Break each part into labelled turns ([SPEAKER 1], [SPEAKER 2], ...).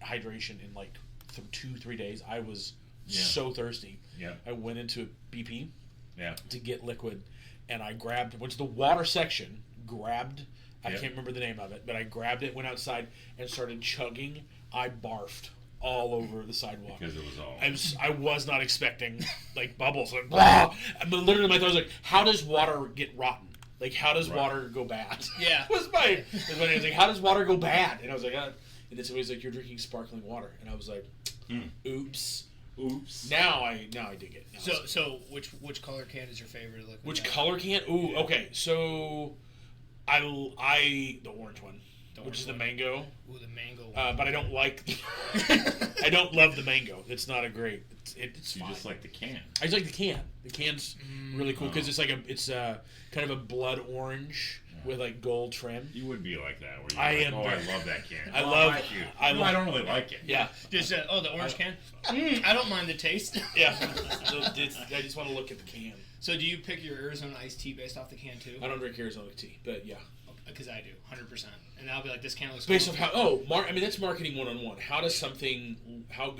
[SPEAKER 1] hydration in like 2-3 days. I was so thirsty.
[SPEAKER 2] Yeah.
[SPEAKER 1] I went into BP
[SPEAKER 2] Yeah.
[SPEAKER 1] to get liquid, and I went to the water section, I can't remember the name of it, but I grabbed it, went outside, and started chugging. I barfed all over the sidewalk.
[SPEAKER 2] Because it was all...
[SPEAKER 1] I was not expecting, like, bubbles. Like, blah! But literally, my thought was like, how does water get rotten? Like, how does water go bad?
[SPEAKER 3] Yeah.
[SPEAKER 1] was my I was like, how does water go bad? And I was like, and then somebody's like, you're drinking sparkling water. And I was like, oops. Now I dig it.
[SPEAKER 3] So which color can is your favorite?
[SPEAKER 1] Which color can? Ooh, okay. So I the orange one, which is the mango.
[SPEAKER 3] Ooh, the mango one.
[SPEAKER 1] But I don't like. I don't love the mango. It's not a great. It's
[SPEAKER 2] You
[SPEAKER 1] fine.
[SPEAKER 2] just like the can.
[SPEAKER 1] I just like the can. The can's really cool because it's kind of a blood orange with like gold trim.
[SPEAKER 2] You would be like that. Where you're I love that can.
[SPEAKER 1] I
[SPEAKER 2] don't really like it.
[SPEAKER 1] Yeah.
[SPEAKER 3] Just the orange can. I don't mind the taste.
[SPEAKER 1] Yeah. So I just want to look at the can.
[SPEAKER 3] So do you pick your Arizona iced tea based off the can too?
[SPEAKER 1] I don't drink Arizona tea, but yeah.
[SPEAKER 3] Because I do, 100%. And I'll be like, this can looks
[SPEAKER 1] based
[SPEAKER 3] cool.
[SPEAKER 1] off how I mean that's marketing 101. How good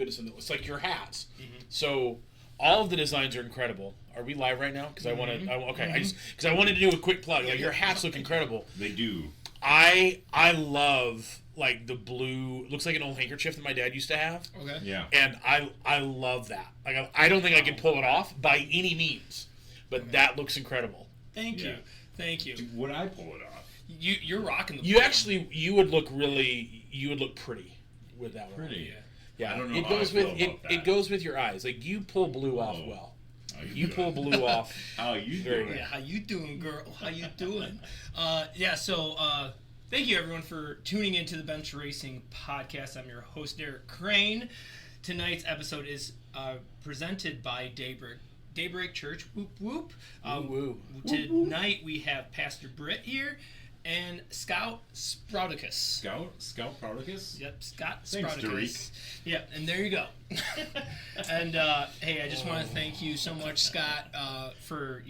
[SPEAKER 1] is something? It's like your hats. So all of the designs are incredible. Are we live right now? Because I want to. Okay, because I wanted to do a quick plug. Like your hats look incredible.
[SPEAKER 2] They do.
[SPEAKER 1] I love like the blue. Looks like an old handkerchief that my dad used to have.
[SPEAKER 3] Okay.
[SPEAKER 2] Yeah.
[SPEAKER 1] And I love that. Like I don't think I can pull it off by any means, but that looks incredible.
[SPEAKER 3] Thank you.
[SPEAKER 2] Would I pull it off?
[SPEAKER 3] You're rocking the.
[SPEAKER 1] You would look pretty with that one.
[SPEAKER 2] Pretty.
[SPEAKER 1] Yeah.
[SPEAKER 2] I don't know
[SPEAKER 1] it
[SPEAKER 2] how
[SPEAKER 1] goes
[SPEAKER 2] I feel
[SPEAKER 1] with
[SPEAKER 2] about
[SPEAKER 1] it.
[SPEAKER 2] that.
[SPEAKER 1] It goes with your eyes. Like you pull blue off well. You pull blue off.
[SPEAKER 2] How you doing?
[SPEAKER 3] Yeah, how you doing, girl? How you doing? So thank you everyone for tuning into the Bench Racing Podcast. I'm your host, Derek Crane. Tonight's episode is presented by Daybreak Church. Whoop whoop.
[SPEAKER 1] Woo.
[SPEAKER 3] Tonight we have Pastor Brit here and Scout Sprouticus.
[SPEAKER 2] Scout Sprouticus?
[SPEAKER 3] Yep, Scott
[SPEAKER 2] Thanks,
[SPEAKER 3] Sprouticus.
[SPEAKER 2] Derek.
[SPEAKER 3] Yep, and there you go. And hey, I just want to thank you so much, Scott, for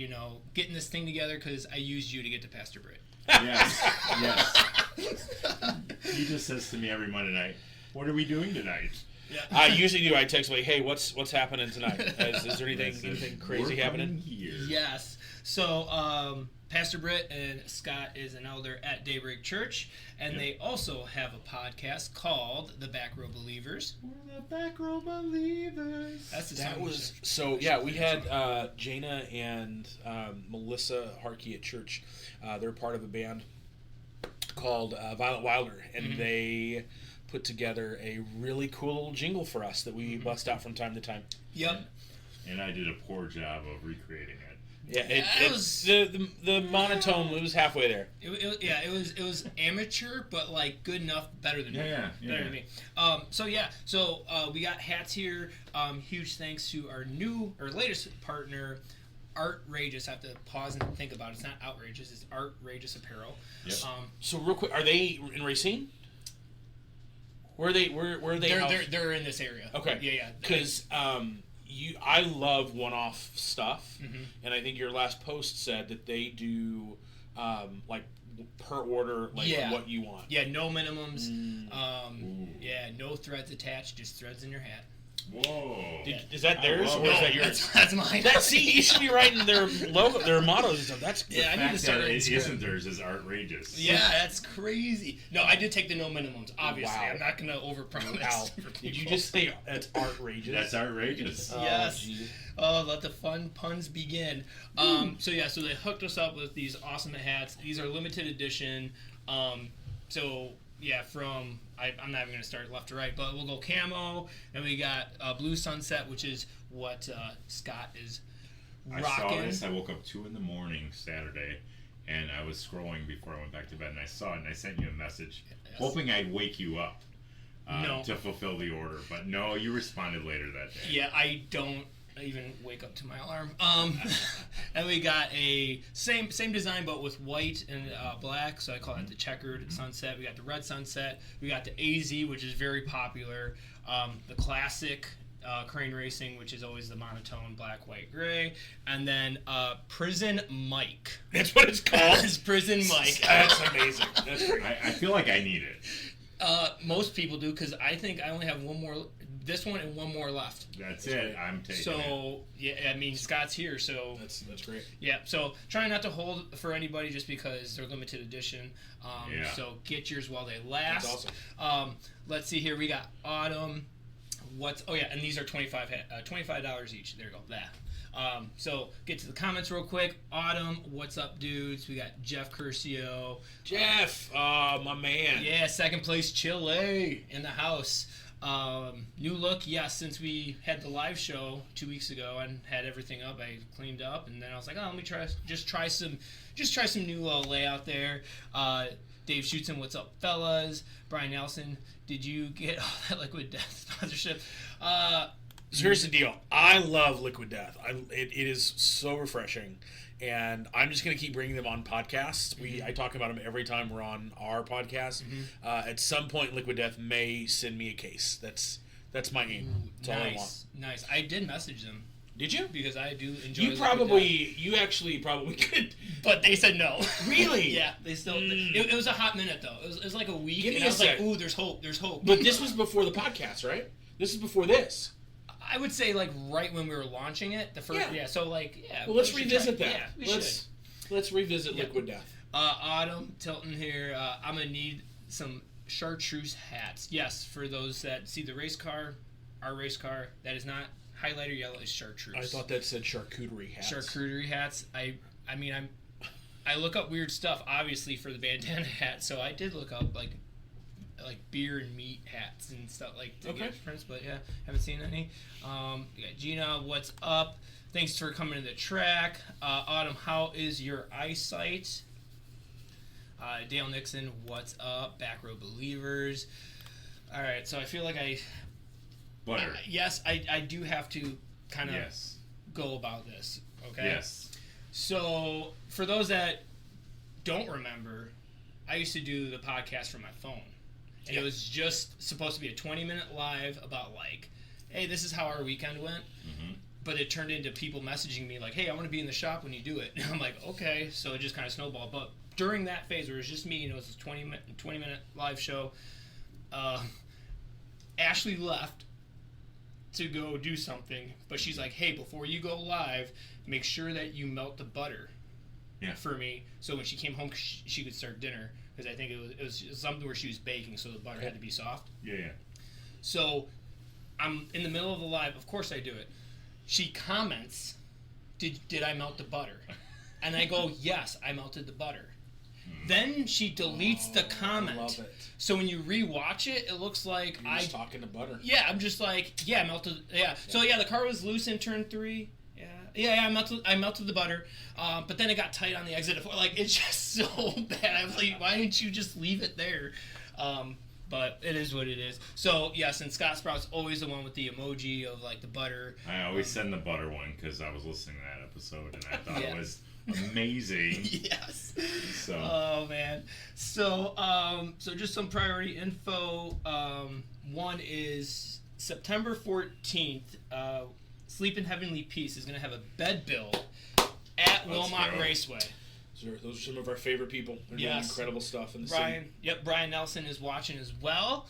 [SPEAKER 3] getting this thing together because I used you to get to Pastor Brit.
[SPEAKER 2] Yes. He just says to me every Monday night, "What are we doing tonight?"
[SPEAKER 1] Yeah. I usually do. I text like, "Hey, what's happening tonight? Is there anything crazy happening?"
[SPEAKER 2] Here.
[SPEAKER 3] Yes. So Pastor Britt and Scott is an elder at Daybreak Church, and they also have a podcast called The Back Row Believers.
[SPEAKER 2] We're the Back Row Believers.
[SPEAKER 3] That's the
[SPEAKER 1] that
[SPEAKER 3] song.
[SPEAKER 1] Was so. Yeah, we had Jana and Melissa Harkey at church. They're part of a band called Violet Wilder, and they put together a really cool little jingle for us that we bust out from time to time.
[SPEAKER 3] Yep.
[SPEAKER 2] And I did a poor job of recreating it.
[SPEAKER 1] Yeah, it was the monotone. It was halfway there.
[SPEAKER 3] It was amateur, but like good enough, better than me. Better than me. So we got hats here. Huge thanks to our latest partner, Artrageous. I have to pause and think about it. It's not outrageous. It's Artrageous Apparel.
[SPEAKER 2] Yep.
[SPEAKER 1] So real quick, are they in Racine? Where are they?
[SPEAKER 3] They're in this area.
[SPEAKER 1] Okay.
[SPEAKER 3] Yeah.
[SPEAKER 1] Because I love one-off stuff, and I think your last post said that they do like per order, like what you want.
[SPEAKER 3] Yeah, no minimums. No threads attached, just threads in your hat.
[SPEAKER 2] Whoa!
[SPEAKER 1] Is that theirs or is that yours?
[SPEAKER 3] That's mine.
[SPEAKER 1] You should be writing their logo, their mottos and stuff. That's
[SPEAKER 3] I need to start writing.
[SPEAKER 2] It isn't theirs is outrageous.
[SPEAKER 3] Yeah, that's crazy. No, I did take the no minimums. Obviously, I'm not gonna overpromise.
[SPEAKER 1] Wow! Did you just say that's outrageous?
[SPEAKER 2] That's outrageous.
[SPEAKER 3] Yes. Let the fun puns begin. So they hooked us up with these awesome hats. These are limited edition. I'm not even going to start left to right, but we'll go camo, and we got Blue Sunset, which is what Scott is rocking.
[SPEAKER 2] I saw this. I woke up 2 a.m. Saturday, and I was scrolling before I went back to bed, and I saw it, and I sent you a message, hoping I'd wake you up to fulfill the order. But no, you responded later that day.
[SPEAKER 3] Yeah, I don't even wake up to my alarm. And we got a same design but with white and black, so I call it the checkered sunset. We got the red sunset. We got the AZ, which is very popular. The classic Crane Racing, which is always the monotone black, white, gray, and then Prison Mike.
[SPEAKER 1] That's what it's called.
[SPEAKER 3] It's Prison Mike.
[SPEAKER 1] That's amazing. That's great.
[SPEAKER 2] I feel like I need it.
[SPEAKER 3] Most people do, because I think I only have one more. This one and one more left.
[SPEAKER 2] That's it. I'm taking it.
[SPEAKER 3] So yeah, I mean Scott's here, so
[SPEAKER 1] That's great.
[SPEAKER 3] yeah. So try not to hold for anybody just because they're limited edition. So get yours while they last.
[SPEAKER 1] That's awesome.
[SPEAKER 3] Let's see here. We got Autumn. And these are $25 each. There you go. That. So get to the comments real quick. Autumn, what's up, dudes? We got Jeff Curcio.
[SPEAKER 1] Jeff, my man.
[SPEAKER 3] Yeah, second place Chile in the house. New look, yes, since we had the live show 2 weeks ago and had everything up, I cleaned up, and then I was like, let me try some new layout there. Dave Schutzen, what's up, fellas? Brian Nelson, did you get all that Liquid Death sponsorship?
[SPEAKER 1] So here's the deal. I love Liquid Death. It is so refreshing, and I'm just going to keep bringing them on podcasts. I talk about them every time we're on our podcast. At some point, Liquid Death may send me a case. That's my aim. That's all I want.
[SPEAKER 3] Nice. I did message them.
[SPEAKER 1] Did you?
[SPEAKER 3] Because I do enjoy.
[SPEAKER 1] You actually probably could.
[SPEAKER 3] But they said no.
[SPEAKER 1] Really?
[SPEAKER 3] Yeah. They still. It was a hot minute though. It was like a week.
[SPEAKER 1] Give me
[SPEAKER 3] and
[SPEAKER 1] a
[SPEAKER 3] I was
[SPEAKER 1] sec.
[SPEAKER 3] like, ooh, there's hope. There's hope.
[SPEAKER 1] But this was before the podcast, right? This is before this.
[SPEAKER 3] I would say like right when we were launching it, the first. Yeah. So like
[SPEAKER 1] Well, let's revisit that.
[SPEAKER 3] Yeah, we should.
[SPEAKER 1] Let's revisit Liquid Death.
[SPEAKER 3] Autumn Tilton here. I'm gonna need some chartreuse hats. Yes, for those that see the race car, our race car, that is not highlighter yellow, is chartreuse.
[SPEAKER 1] I thought that said charcuterie hats.
[SPEAKER 3] Charcuterie hats. I look up weird stuff, obviously, for the bandana hat. So I did look up like beer and meat hats and stuff to get prints, but yeah, haven't seen any. We got Gina, what's up? Thanks for coming to the track. Autumn, how is your eyesight? Dale Nixon, what's up? Back row believers. All right, so I feel like
[SPEAKER 2] Butter.
[SPEAKER 3] Yes, I do have to kind of go about this. Okay.
[SPEAKER 2] Yes.
[SPEAKER 3] So for those that don't remember, I used to do the podcast from my phone. And it was just supposed to be a 20-minute live about hey, this is how our weekend went. Mm-hmm. But it turned into people messaging me like, hey, I want to be in the shop when you do it. And I'm like, okay. So it just kind of snowballed. But during that phase where it was just me, it was a 20-minute live show, Ashley left to go do something. But she's like, hey, before you go live, make sure that you melt the butter for me. So when she came home, she could start dinner. Because I think it was something where she was baking, so the butter had to be soft.
[SPEAKER 2] Yeah.
[SPEAKER 3] So I'm in the middle of the live. Of course I do it. She comments, did I melt the butter? And I go, yes, I melted the butter. Then she deletes the comment.
[SPEAKER 1] I love it.
[SPEAKER 3] So when you rewatch it, it looks like
[SPEAKER 1] You're just talking to butter.
[SPEAKER 3] Yeah, I'm just like, I melted. Yeah. So the car was loose in turn 3. Yeah, I melted the butter, but then it got tight on the exit. It's just so bad. I was like, why didn't you just leave it there? But it is what it is. So, yes, and Scott Sprout's always the one with the emoji of, the butter.
[SPEAKER 2] I always send the butter one because I was listening to that episode, and I thought it was amazing.
[SPEAKER 3] Yes.
[SPEAKER 2] So.
[SPEAKER 3] Oh, man. So just some priority info. One is September 14th, Sleep in Heavenly Peace is going to have a bed build at Wilmot Raceway.
[SPEAKER 1] Those are some of our favorite people. They're doing incredible stuff in the city.
[SPEAKER 3] Yep, Brian Nelson is watching as well.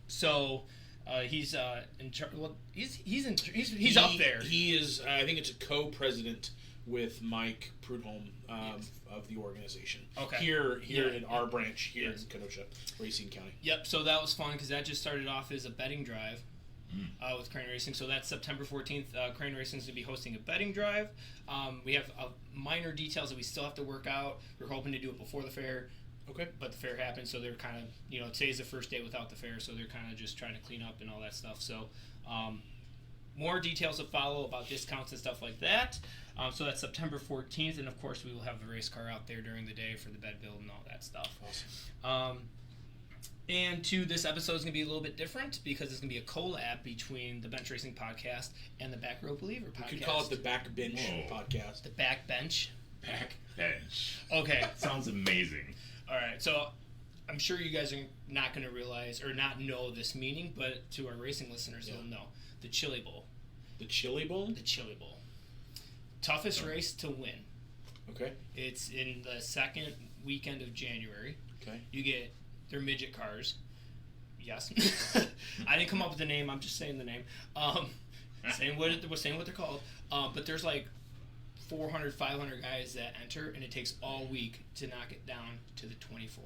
[SPEAKER 3] He's in charge. Well, he's up there.
[SPEAKER 1] He is. I think it's a co-president with Mike Prudhomme of the organization.
[SPEAKER 3] Okay.
[SPEAKER 1] Here in our branch here in Kenosha, Racine County.
[SPEAKER 3] Yep. So that was fun because that just started off as a betting drive. With Crane Racing. So that's September 14th. Crane Racing is going to be hosting a betting drive. We have minor details that we still have to work out. We're hoping to do it before the fair.
[SPEAKER 1] Okay.
[SPEAKER 3] But the fair happened, so they're kind of, today's the first day without the fair, so they're kind of just trying to clean up and all that stuff. So more details to follow about discounts and stuff like that. So that's September 14th, and of course we will have the race car out there during the day for the bed build and all that stuff.
[SPEAKER 1] Awesome.
[SPEAKER 3] And this episode is going to be a little bit different because it's going to be a collab between the Bench Racing Podcast and the Back Row Believer Podcast.
[SPEAKER 1] You could call it the Back Bench Podcast.
[SPEAKER 3] The Back Bench?
[SPEAKER 2] Back Bench.
[SPEAKER 3] Okay.
[SPEAKER 2] Sounds amazing.
[SPEAKER 3] All right, so I'm sure you guys are not going to realize or not know this meaning, but to our racing listeners, they'll know. The Chili Bowl.
[SPEAKER 1] The Chili Bowl?
[SPEAKER 3] The Chili Bowl. Toughest race to win.
[SPEAKER 1] Okay.
[SPEAKER 3] It's in the second weekend of January.
[SPEAKER 1] Okay.
[SPEAKER 3] You get They're midget cars. Yes. I didn't come up with the name. I'm just saying the name. Saying what they're called. But there's like 400, 500 guys that enter, and it takes all week to knock it down to the 24,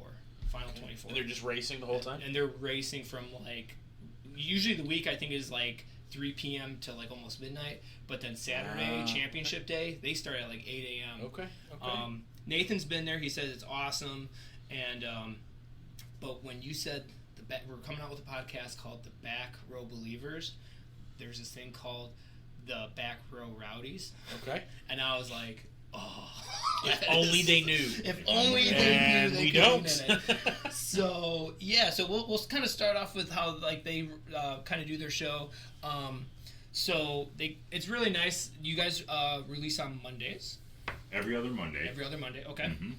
[SPEAKER 3] final 24.
[SPEAKER 1] And they're just racing the whole time?
[SPEAKER 3] And they're racing from like, usually the week I think is like 3 p.m. to like almost midnight, but then Saturday, championship day, they start at like 8 a.m.
[SPEAKER 1] Okay.
[SPEAKER 3] Nathan's been there. He says it's awesome. And but when you said we're coming out with a podcast called The Back Row Believers, there's this thing called The Back Row Rowdies.
[SPEAKER 1] Okay.
[SPEAKER 3] And I was like, oh.
[SPEAKER 1] If only they knew.
[SPEAKER 3] If only they knew.
[SPEAKER 1] We don't.
[SPEAKER 3] So yeah, so we'll kind of start off with how like they kind of do their show. So it's really nice. You guys release on Mondays.
[SPEAKER 2] Every other Monday.
[SPEAKER 3] Every other Monday. Okay.
[SPEAKER 2] Mm-hmm.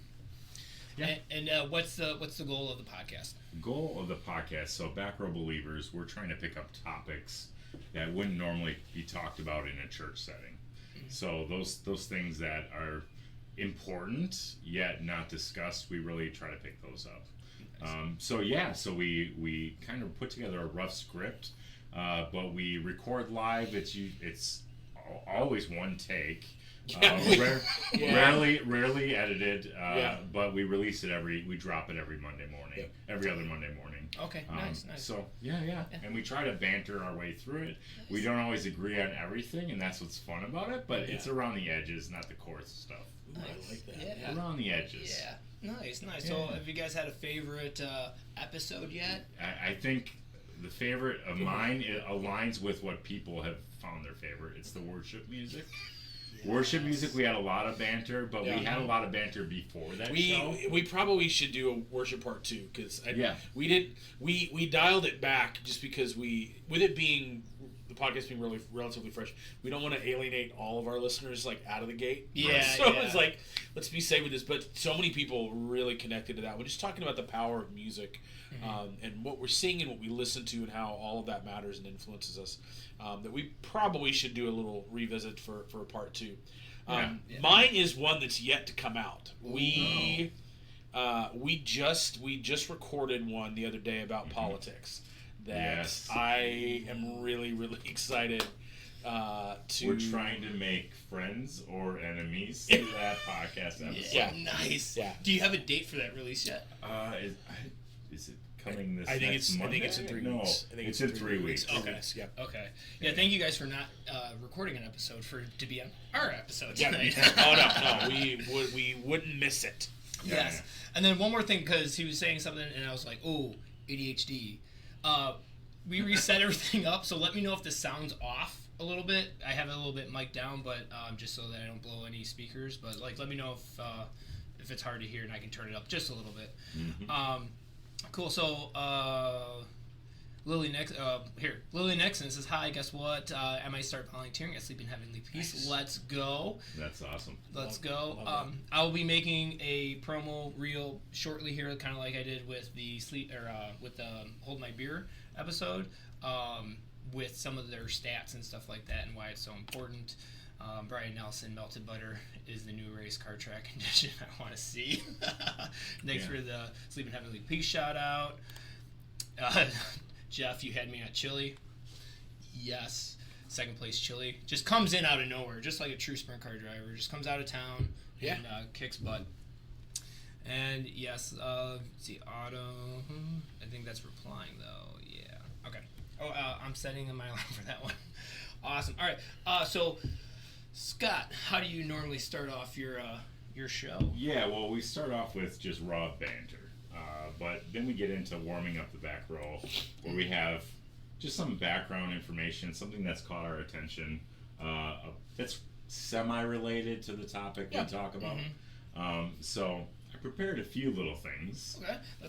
[SPEAKER 2] Yeah.
[SPEAKER 3] And what's the goal of the podcast?
[SPEAKER 2] Goal of the podcast. So Back Row Believers, we're trying to pick up topics that wouldn't normally be talked about in a church setting. Mm-hmm. So those things that are important yet not discussed, we really try to pick those up. Nice. So we kind of put together a rough script, but we record live. It's always one take. Rarely edited, but we release it we drop it every Monday morning, every other Monday morning.
[SPEAKER 3] Okay, nice.
[SPEAKER 2] So yeah, and we try to banter our way through it. Nice. We don't always agree on everything, and that's what's fun about it. But it's around the edges, not the core stuff.
[SPEAKER 3] Nice.
[SPEAKER 1] I like that.
[SPEAKER 3] Yeah.
[SPEAKER 2] Around the edges.
[SPEAKER 3] Yeah, nice.
[SPEAKER 2] Yeah.
[SPEAKER 3] So, have you guys had a favorite episode yet?
[SPEAKER 2] I think the favorite of mine aligns with what people have found their favorite. It's the worship music. Worship music, we had a lot of banter, but we had a lot of banter before that show.
[SPEAKER 1] We probably should do a worship part 2 because we dialed it back just because with it being the podcast being really relatively fresh, we don't want to alienate all of our listeners like out of the gate. So it's like, let's be safe with this. But so many people really connected to that. We're just talking about the power of music, and what we're seeing and what we listen to and how all of that matters and influences us. That we probably should do a little revisit for a part 2. Mine is one that's yet to come out. We just recorded one the other day about politics that I am really, really excited to.
[SPEAKER 2] We're trying to make friends or enemies through that podcast episode.
[SPEAKER 3] Yeah, nice. Yeah. Do you have a date for that release yet?
[SPEAKER 2] Is it coming this
[SPEAKER 1] Monday?
[SPEAKER 2] I think
[SPEAKER 1] it's in 3
[SPEAKER 2] weeks. No, it's in 3 weeks.
[SPEAKER 3] Okay. Okay. Yeah, thank you guys for not recording an episode to be on our episode tonight.
[SPEAKER 1] No. We wouldn't miss it.
[SPEAKER 3] Yes. And then one more thing, because he was saying something, and I was like, oh, ADHD. We reset everything up, so let me know if this sounds off a little bit. I have it a little bit mic'd down, but just so that I don't blow any speakers. But let me know if it's hard to hear, and I can turn it up just a little bit. Mm-hmm. Cool. So Lily Nixon says, hi, guess what? I might start volunteering at Sleep in Heavenly Peace. Nice. Let's go.
[SPEAKER 2] That's awesome.
[SPEAKER 3] Let's go. I'll be making a promo reel shortly here, kind of like I did with the Hold My Beer episode, with some of their stats and stuff like that and why it's so important. Brian Nelson, Melted Butter is the new race car track condition I want to see. Thanks for the Sleep in Heavenly Peace shout out. Jeff, you had me at Chili. Yes. Second place Chili. Just comes in out of nowhere, just like a true sprint car driver. Just comes out of town and kicks butt. And yes, see, Auto. I think that's replying, though. Yeah. Okay. Oh, I'm setting my alarm for that one. Awesome. All right. So, Scott, how do you normally start off your show?
[SPEAKER 2] Yeah, well, we start off with just raw banter. But then we get into warming up the back row, where we have just some background information, something that's caught our attention, that's semi-related to the topic we talk about. Mm-hmm. So I prepared a few little things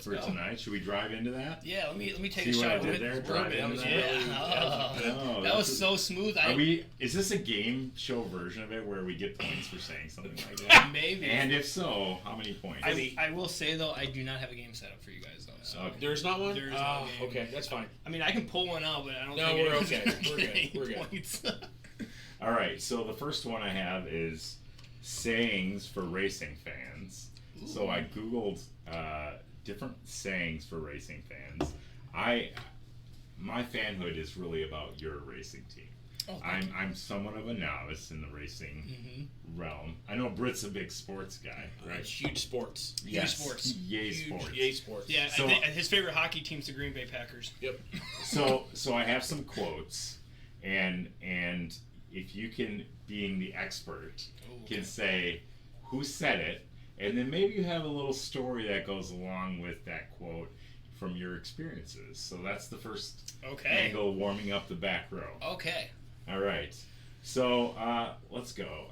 [SPEAKER 2] for tonight. Should we drive into that?
[SPEAKER 3] Yeah, let me take a shot of it. That was so smooth.
[SPEAKER 2] Is this a game show version of it where we get points for saying something like that?
[SPEAKER 3] Maybe.
[SPEAKER 2] And if so, how many points?
[SPEAKER 3] I will say though, I do not have a game set up for you guys though. So
[SPEAKER 1] there's not one.
[SPEAKER 3] There's no game.
[SPEAKER 1] Okay, that's fine.
[SPEAKER 3] I mean, I can pull one out, but I don't.
[SPEAKER 1] No,
[SPEAKER 3] think
[SPEAKER 1] we're okay. We're good.
[SPEAKER 3] Points.
[SPEAKER 2] All right. So the first one I have is sayings for racing fans. Ooh. So I googled different sayings for racing fans. My fanhood is really about your racing team.
[SPEAKER 3] Oh,
[SPEAKER 2] I'm somewhat of a novice in the racing realm. I know Brit's a big sports guy, right?
[SPEAKER 1] Huge sports.
[SPEAKER 2] Yes.
[SPEAKER 3] Huge sports.
[SPEAKER 2] Yay sports.
[SPEAKER 1] Yay sports.
[SPEAKER 3] Yeah,
[SPEAKER 2] So-
[SPEAKER 3] I think his favorite hockey team's the Green Bay Packers.
[SPEAKER 1] Yep.
[SPEAKER 2] So I have some quotes, and if you can, being the expert, can say who said it, and then maybe you have a little story that goes along with that quote from your experiences. So that's the first angle, warming up the back row.
[SPEAKER 3] Okay.
[SPEAKER 2] All right. So let's go.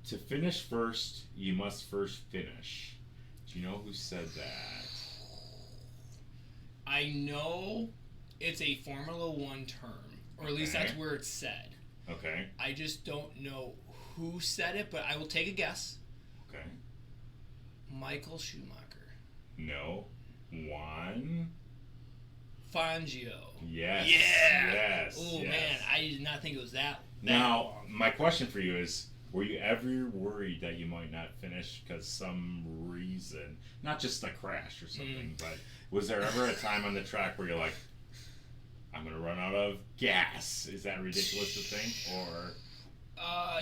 [SPEAKER 2] To finish first, you must first finish. Do you know who said that?
[SPEAKER 3] I know it's a Formula One term, or at least that's where it's said.
[SPEAKER 2] Okay.
[SPEAKER 3] I just don't know who said it, but I will take a guess.
[SPEAKER 2] Okay.
[SPEAKER 3] Michael Schumacher.
[SPEAKER 2] No. Juan.
[SPEAKER 3] Fangio.
[SPEAKER 2] Yes.
[SPEAKER 3] Yeah.
[SPEAKER 2] Yes.
[SPEAKER 3] Oh
[SPEAKER 2] yes.
[SPEAKER 3] man, I did not think it was that.
[SPEAKER 2] Now,
[SPEAKER 3] long.
[SPEAKER 2] my question for you is: were you ever worried that you might not finish because some reason, not just a crash or something, but was there ever a time on the track where you're like, "I'm gonna run out of gas"? Is that ridiculous to think, or?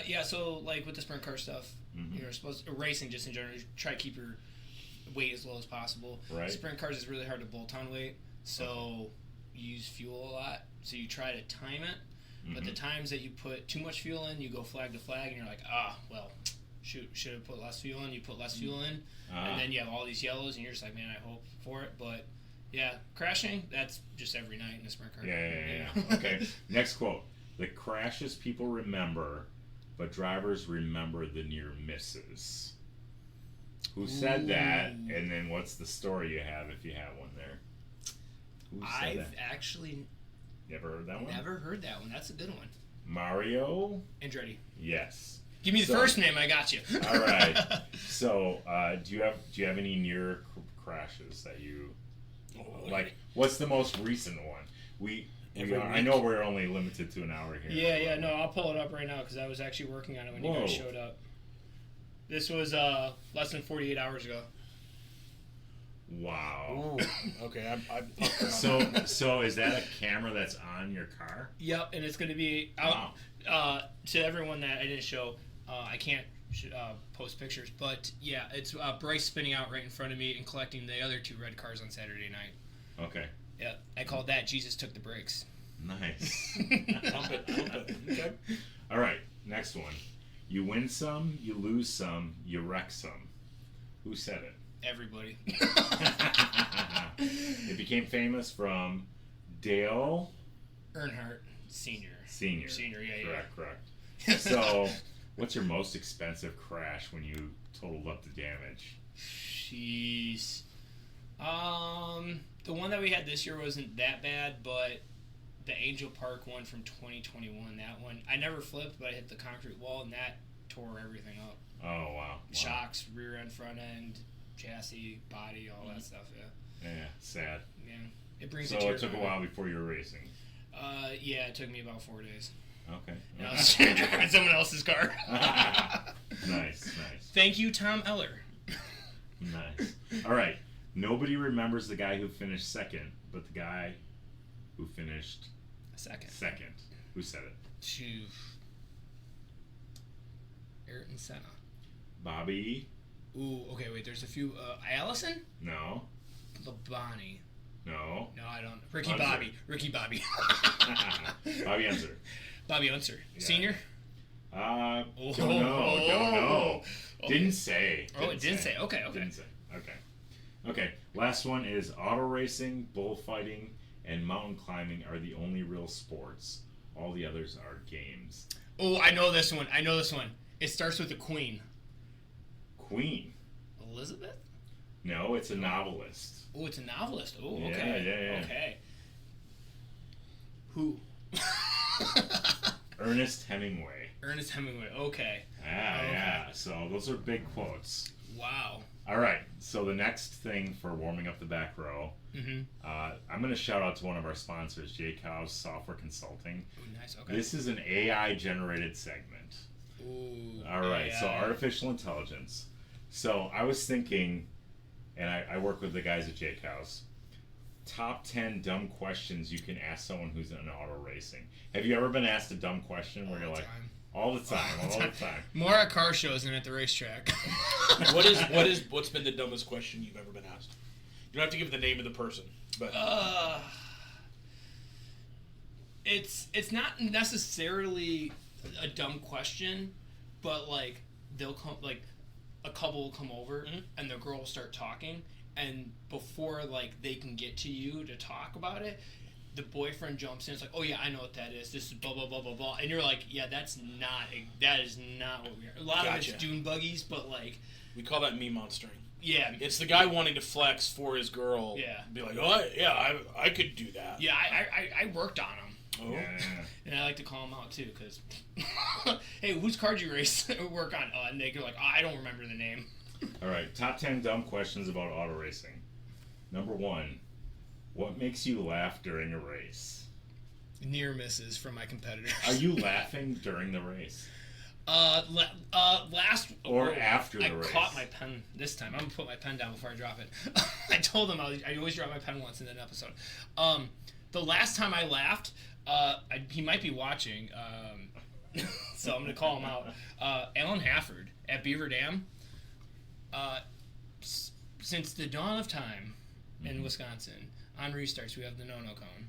[SPEAKER 3] Yeah. So like with the sprint car stuff, you're supposed to, racing just in general, you try to keep your weight as low as possible.
[SPEAKER 2] Right.
[SPEAKER 3] Sprint cars is really hard to bolt on weight, so you use fuel a lot. So you try to time it, but the times that you put too much fuel in, you go flag to flag, and you're like, well, shoot, should have put less fuel in. You put less fuel in, and then you have all these yellows, and you're just like, man, I hope for it. But yeah, crashing, that's just every night in a sprint car.
[SPEAKER 2] Yeah. Okay. Next quote: the crashes people remember, but drivers remember the near misses. Who said that? And then what's the story you have if you have one there? Who said
[SPEAKER 3] I've
[SPEAKER 2] that?
[SPEAKER 3] actually
[SPEAKER 2] Never heard that one?
[SPEAKER 3] never heard that one. That's a good one.
[SPEAKER 2] Mario?
[SPEAKER 3] Andretti.
[SPEAKER 2] Yes.
[SPEAKER 3] Give me the first name, I got you.
[SPEAKER 2] All right. So, do you have any near crashes that you like? What's the most recent one? I know we're only limited to an hour here.
[SPEAKER 3] Yeah. No, I'll pull it up right now because I was actually working on it when you guys showed up. This was less than 48 hours ago.
[SPEAKER 2] Wow.
[SPEAKER 1] Ooh, okay, I'm
[SPEAKER 2] So is that a camera that's on your car?
[SPEAKER 3] Yep, and it's going to be out to everyone that I didn't show. I can't post pictures, but yeah, it's Bryce spinning out right in front of me and collecting the other two red cars on Saturday night.
[SPEAKER 2] Okay.
[SPEAKER 3] Yeah, I called that Jesus took the brakes.
[SPEAKER 2] Nice.
[SPEAKER 1] Pump it. Okay.
[SPEAKER 2] All right, next one. You win some, you lose some, you wreck some. Who said it?
[SPEAKER 3] Everybody.
[SPEAKER 2] It became famous from Dale
[SPEAKER 3] Earnhardt Senior.
[SPEAKER 2] Senior,
[SPEAKER 3] yeah.
[SPEAKER 2] Correct. So, what's your most expensive crash when you totaled up the damage?
[SPEAKER 3] Jeez. The one that we had this year wasn't that bad, but the Angel Park one from 2021, that one, I never flipped, but I hit the concrete wall, and that tore everything up.
[SPEAKER 2] Oh, wow.
[SPEAKER 3] Shocks, rear end, front end, chassis, body, all that stuff, yeah.
[SPEAKER 2] Yeah, sad.
[SPEAKER 3] Yeah. It brings
[SPEAKER 2] So it took a while before you were racing.
[SPEAKER 3] Yeah, it took me about 4 days.
[SPEAKER 2] Okay.
[SPEAKER 3] And I was driving someone else's car.
[SPEAKER 2] Nice.
[SPEAKER 3] Thank you, Tom Eller.
[SPEAKER 2] Nice. All right. Nobody remembers the guy who finished second, but the guy who finished second. Who said it?
[SPEAKER 3] Phew. Ayrton Senna.
[SPEAKER 2] Bobby?
[SPEAKER 3] Ooh, okay, wait, there's a few. Allison?
[SPEAKER 2] No.
[SPEAKER 3] Labonte.
[SPEAKER 2] No.
[SPEAKER 3] No, I don't. Ricky
[SPEAKER 2] Unser.
[SPEAKER 3] Bobby. Ricky Bobby.
[SPEAKER 2] Bobby Unser.
[SPEAKER 3] Bobby Unser.
[SPEAKER 2] Yeah.
[SPEAKER 3] Senior?
[SPEAKER 2] Don't know. Didn't say.
[SPEAKER 3] It didn't say. Okay.
[SPEAKER 2] Didn't say. Okay. Last one is auto racing, bullfighting, and mountain climbing are the only real sports. All the others are games.
[SPEAKER 3] Oh, I know this one. It starts with a queen.
[SPEAKER 2] Queen?
[SPEAKER 3] Elizabeth?
[SPEAKER 2] No, it's a novelist.
[SPEAKER 3] Oh, it's a novelist. Oh,
[SPEAKER 2] Yeah,
[SPEAKER 3] okay.
[SPEAKER 2] yeah.
[SPEAKER 3] Okay. Who?
[SPEAKER 2] Ernest Hemingway.
[SPEAKER 3] Ernest Hemingway. Okay.
[SPEAKER 2] Yeah. So those are big quotes.
[SPEAKER 3] Wow.
[SPEAKER 2] All right. So the next thing for warming up the back row, I'm going to shout out to one of our sponsors, JCOW's Software Consulting.
[SPEAKER 3] Ooh, nice. Okay.
[SPEAKER 2] This is an AI-generated segment.
[SPEAKER 3] Ooh.
[SPEAKER 2] All right.
[SPEAKER 3] AI.
[SPEAKER 2] So artificial intelligence. So I was thinking, and I work with the guys at Jake House. Top 10 dumb questions you can ask someone who's in auto racing. Have you ever been asked a dumb question where you're like, all the time.
[SPEAKER 3] More at car shows than at the racetrack.
[SPEAKER 1] What's been the dumbest question you've ever been asked? You don't have to give the name of the person, but
[SPEAKER 3] it's not necessarily a dumb question, but like they'll come, like a couple will come over and the girl will start talking, and before like they can get to you to talk about it, the boyfriend jumps in. It's like, oh yeah, I know what that is. This is blah blah blah blah blah, and you're like, yeah, that is not what we are. A lot of it's dune buggies, but like
[SPEAKER 1] we call that me monstering.
[SPEAKER 3] Yeah,
[SPEAKER 1] it's the guy wanting to flex for his girl.
[SPEAKER 3] Yeah,
[SPEAKER 1] be like, oh yeah, I could do that.
[SPEAKER 3] Yeah, I worked on him.
[SPEAKER 1] Oh.
[SPEAKER 2] Yeah.
[SPEAKER 3] And I like to call him out too, because hey, whose car did you work on? And they go like, oh, I don't remember the name.
[SPEAKER 2] All right, top 10 dumb questions about auto racing. Number 1, what makes you laugh during a race?
[SPEAKER 3] Near misses from my competitors.
[SPEAKER 2] Are you laughing during the race?
[SPEAKER 3] After
[SPEAKER 2] the race?
[SPEAKER 3] I caught my pen this time. I'm gonna put my pen down before I drop it. I told him I always drop my pen once in an episode. The last time I laughed, he might be watching, so I'm gonna call him out. Alan Hafford at Beaver Dam. Since the dawn of time in Wisconsin, on restarts we have the no-no cone,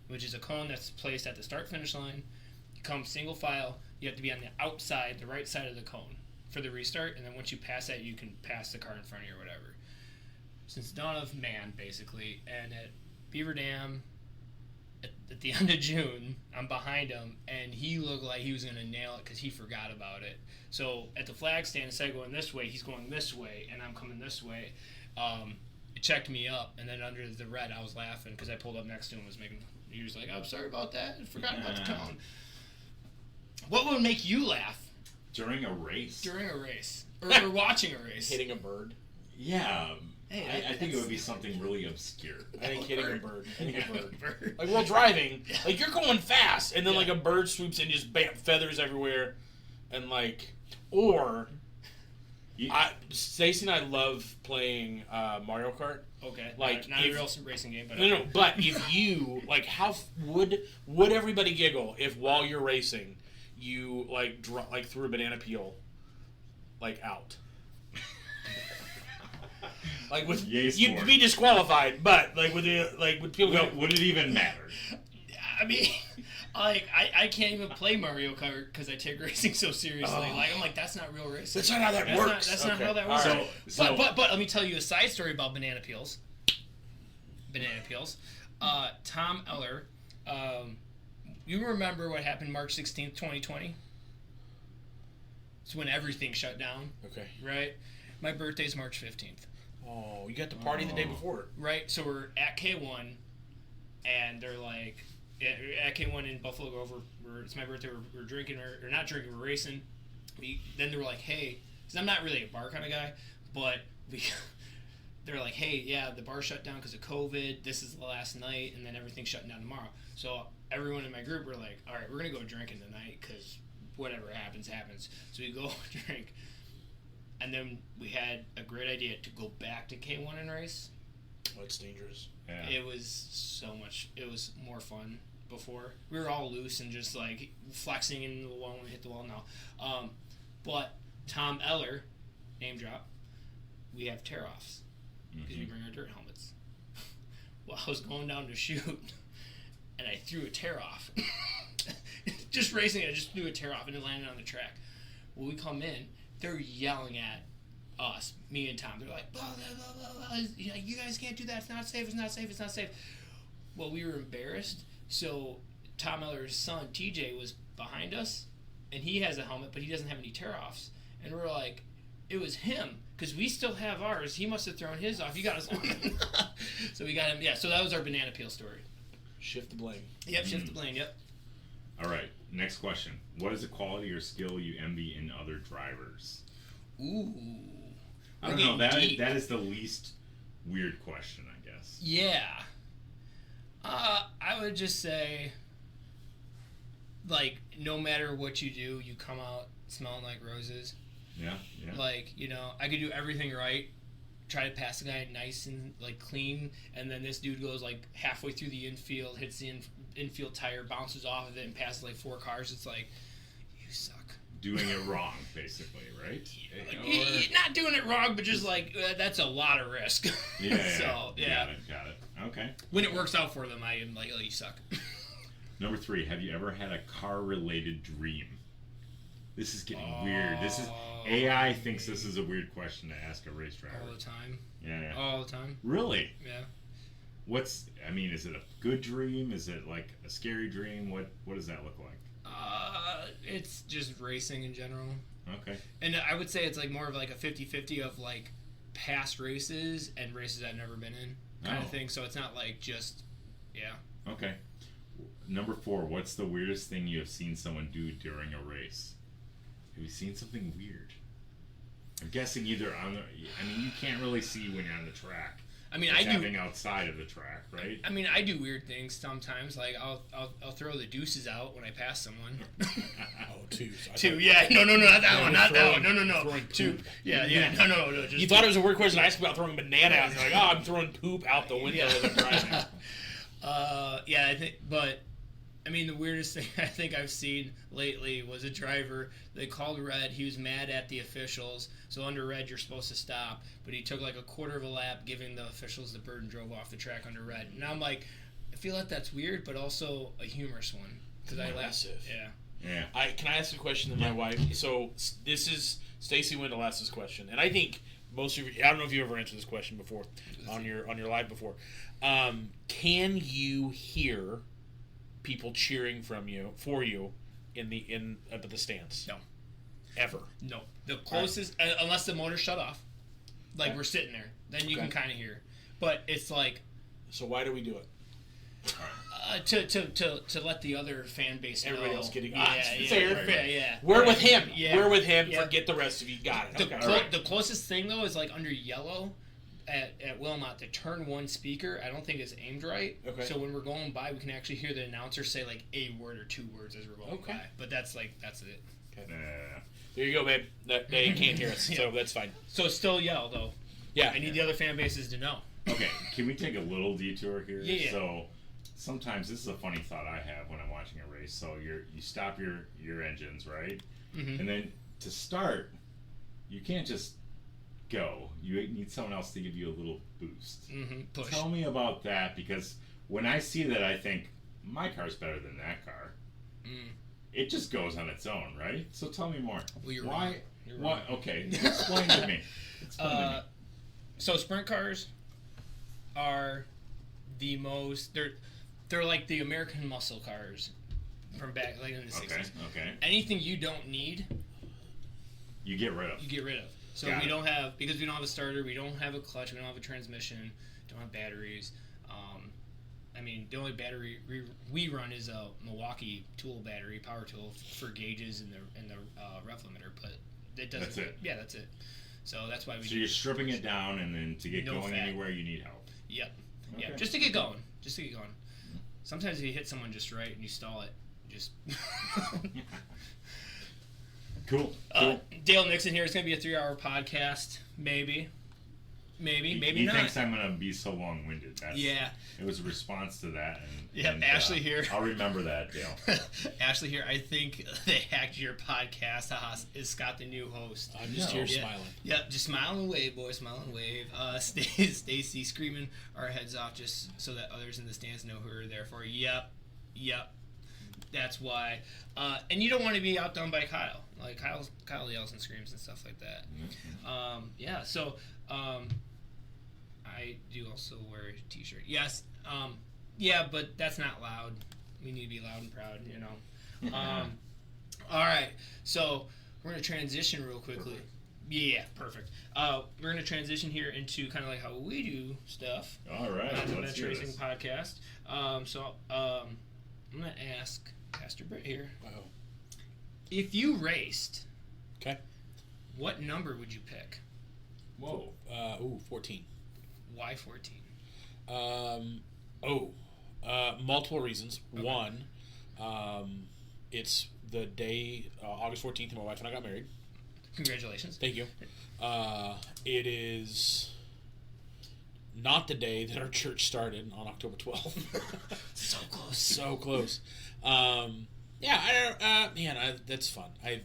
[SPEAKER 3] which is a cone that's placed at the start-finish line. You come single file. You have to be on the outside, the right side of the cone for the restart, and then once you pass that, you can pass the car in front of you or whatever. Since the dawn of man, basically, and at Beaver Dam, at the end of June, I'm behind him, and he looked like he was going to nail it because he forgot about it. So at the flag stand, instead of going this way, he's going this way, and I'm coming this way. It checked me up, and then under the red, I was laughing because I pulled up next to him. He was like, I'm sorry about that. I forgot about the cone. What would make you laugh?
[SPEAKER 2] During a race?
[SPEAKER 3] Or watching a race.
[SPEAKER 1] Hitting a bird.
[SPEAKER 2] Yeah. Hey, I think it would be something really obscure.
[SPEAKER 1] I think hitting a bird. Like, while driving, like, you're going fast, and then, like, a bird swoops in and just, bam, feathers everywhere. And, like, or... Stacey and I love playing Mario Kart.
[SPEAKER 3] Okay.
[SPEAKER 1] Like,
[SPEAKER 3] not a real racing game, but...
[SPEAKER 1] No, but if you, like, how... Would everybody giggle if, while you're racing, you, like, threw a banana peel, like, out? Like, you'd be disqualified, but like would people go?
[SPEAKER 2] Would it even matter?
[SPEAKER 3] I mean, like I can't even play Mario Kart because I take racing so seriously. Like I'm like, that's not real racing.
[SPEAKER 1] That's not how that works.
[SPEAKER 3] That's not how that works.
[SPEAKER 1] Right.
[SPEAKER 3] But let me tell you a side story about banana peels. Tom Eller, you remember what happened March 16th, 2020? It's when everything shut down.
[SPEAKER 1] Okay.
[SPEAKER 3] Right. My birthday's March 15th.
[SPEAKER 1] Oh, you got to party the day before.
[SPEAKER 3] Right, so we're at K1, and they're like, at K1 in Buffalo Grove, it's my birthday, we're drinking, or not drinking, we're racing. Then they were like, hey, because I'm not really a bar kind of guy, but they're like, hey, yeah, the bar shut down because of COVID, this is the last night, and then everything's shutting down tomorrow. So everyone in my group were like, all right, we're going to go drinking tonight, because whatever happens, happens. So we go drink. And then we had a great idea to go back to K1 and race.
[SPEAKER 1] Oh, it's dangerous.
[SPEAKER 2] Yeah.
[SPEAKER 3] It was more fun before. We were all loose and just like flexing in the wall when we hit the wall now. But Tom Eller, name drop, we have tear-offs because we bring our dirt helmets. Well, I was going down to shoot and I threw a tear-off. Just racing, I just threw a tear-off and it landed on the track. Well, we come in. They're yelling at us, me and Tom. They're like, blah, blah, blah, blah, blah. You guys can't do that. It's not safe. It's not safe. It's not safe. Well, we were embarrassed. So Tom Eller's son, TJ, was behind us, and he has a helmet, but he doesn't have any tear-offs. And we're like, it was him, because we still have ours. He must have thrown his off. You got his on. So we got him. Yeah, so that was our banana peel story.
[SPEAKER 1] Shift the blame.
[SPEAKER 3] Yep, shift the blame, yep.
[SPEAKER 2] All right, next question. What is a quality or skill you envy in other drivers?
[SPEAKER 3] Ooh.
[SPEAKER 2] I don't know. That is the least weird question, I guess.
[SPEAKER 3] Yeah. I would just say, like, no matter what you do, you come out smelling like roses.
[SPEAKER 2] Yeah.
[SPEAKER 3] Like, I could do everything right, try to pass the guy nice and like clean, and then this dude goes like halfway through the infield, hits the infield tire, bounces off of it, and passes like 4 cars. It's like, you suck.
[SPEAKER 2] Doing it wrong, basically, right?
[SPEAKER 3] You're not doing it wrong, but just like that's a lot of risk.
[SPEAKER 2] Yeah.
[SPEAKER 3] So yeah.
[SPEAKER 2] Got it. Okay.
[SPEAKER 3] When it works out for them, I am like, oh, you suck.
[SPEAKER 2] Number 3, have you ever had a car-related dream? This is getting weird. AI thinks this is a weird question to ask a race driver.
[SPEAKER 3] All the time.
[SPEAKER 2] Yeah.
[SPEAKER 3] All the time.
[SPEAKER 2] Really?
[SPEAKER 3] Yeah.
[SPEAKER 2] Is it a good dream? Is it like a scary dream? What does that look like?
[SPEAKER 3] It's just racing in general.
[SPEAKER 2] Okay.
[SPEAKER 3] And I would say it's like more of like a 50-50 of like past races and races I've never been in kind of thing. So it's not like just,
[SPEAKER 2] Okay. Number 4, what's the weirdest thing you have seen someone do during a race? Have you seen something weird? I'm guessing either you can't really see when you're on the track.
[SPEAKER 3] I mean,
[SPEAKER 2] It's happening outside of the track, right?
[SPEAKER 3] I mean, I do weird things sometimes. Like I'll throw the deuces out when I pass someone. Two. Yeah. No, not that one. Not that one. No. Two. Yeah. No. Just
[SPEAKER 1] you thought it was a weird question to ask about throwing banana out. You're like, oh, I'm throwing poop out the window as I'm driving.
[SPEAKER 3] I think, but I mean, the weirdest thing I think I've seen lately was a driver. They called red. He was mad at the officials. So under red, you're supposed to stop. But he took like a quarter of a lap, giving the officials the bird, and drove off the track under red. And I'm like, I feel like that's weird, but also a humorous one because I laughed.
[SPEAKER 2] Yeah.
[SPEAKER 1] Can I ask a question to my wife? So this is Stacy Windel asked this question, and I think most of you. I don't know if you ever answered this question before on your live before. Can you hear people cheering for you in the stands?
[SPEAKER 3] No.
[SPEAKER 1] Ever?
[SPEAKER 3] No. The closest, unless the motor shut off, like we're sitting there, then you can kind of hear. But it's like.
[SPEAKER 1] So why do we do it?
[SPEAKER 3] To let the other fan base know.
[SPEAKER 1] Everybody else getting
[SPEAKER 3] yeah.
[SPEAKER 1] We're with him.
[SPEAKER 3] Yeah.
[SPEAKER 1] We're with him. Forget the rest of you. Got it.
[SPEAKER 3] The closest thing though is like under yellow. At Wilmot, the turn 1 speaker, I don't think is aimed right. Okay. So when we're going by, we can actually hear the announcer say like a word or 2 words as we're going by. But that's it.
[SPEAKER 1] Okay. There you go, babe. They can't hear us, so that's fine.
[SPEAKER 3] So still yell though.
[SPEAKER 1] Yeah.
[SPEAKER 3] I need the other fan bases to know.
[SPEAKER 2] Okay. Can we take a little detour here?
[SPEAKER 3] Yeah.
[SPEAKER 2] So sometimes this is a funny thought I have when I'm watching a race. So you stop your engines, right? Mm-hmm. And then to start, you can't just go. You need someone else to give you a little boost.
[SPEAKER 3] Mm-hmm. Push.
[SPEAKER 2] Tell me about that, because when I see that, I think my car's better than that car. It just goes on its own, right? So tell me more.
[SPEAKER 3] Well, you're
[SPEAKER 2] why?
[SPEAKER 3] Wrong. You're wrong.
[SPEAKER 2] Okay, explain to me.
[SPEAKER 3] So sprint cars are the most. They're like the American muscle cars from back like in the 60s.
[SPEAKER 2] Okay.
[SPEAKER 3] Anything you don't need,
[SPEAKER 2] you get rid of.
[SPEAKER 3] So because we don't have a starter, we don't have a clutch, we don't have a transmission, don't have batteries. I mean, the only battery we run is a Milwaukee tool battery, power tool for gauges and the rev limiter, but it doesn't.
[SPEAKER 2] That's it.
[SPEAKER 3] Yeah, that's it. So that's why we.
[SPEAKER 2] So you're stripping it down, and then to get going
[SPEAKER 3] fat.
[SPEAKER 2] Anywhere, you need help.
[SPEAKER 3] Yep. Okay. Yeah, just to get going. Sometimes if you hit someone just right and you stall it, just.
[SPEAKER 2] Cool.
[SPEAKER 3] Dale Nixon here. It's going to be a 3-hour podcast. Maybe
[SPEAKER 2] he
[SPEAKER 3] not.
[SPEAKER 2] He thinks I'm going to be so long-winded.
[SPEAKER 3] Yeah.
[SPEAKER 2] It was a response to that.
[SPEAKER 3] And Ashley here.
[SPEAKER 2] I'll remember that, Dale.
[SPEAKER 3] Ashley here. I think they hacked your podcast. Is Scott the new host?
[SPEAKER 1] I'm just here smiling.
[SPEAKER 3] Yep, just smile and wave, boy. Smile and wave. Stacy screaming our heads off just so that others in the stands know who we're there for. Yep. That's why. And you don't want to be outdone by Kyle. Like Kyle yells and screams and stuff like that. Mm-hmm. So I do also wear a t-shirt. Yes. But that's not loud. We need to be loud and proud, you know. All right. So we're going to transition real quickly. Yeah, perfect. We're going to transition here into kind of like how we do stuff.
[SPEAKER 2] All right.
[SPEAKER 3] Let's hear this. Racing podcast. I'm going to ask Pastor Brit here.
[SPEAKER 1] Uh-oh.
[SPEAKER 3] If you raced,
[SPEAKER 1] okay,
[SPEAKER 3] what number would you pick?
[SPEAKER 2] Whoa.
[SPEAKER 1] 14.
[SPEAKER 3] Why 14?
[SPEAKER 1] Multiple reasons.
[SPEAKER 3] Okay.
[SPEAKER 1] One, it's the day, August 14th, my wife and I got married.
[SPEAKER 3] Congratulations.
[SPEAKER 1] Thank you. It is not the day that our church started on October 12th.
[SPEAKER 3] So close.
[SPEAKER 1] So close. That's fun. I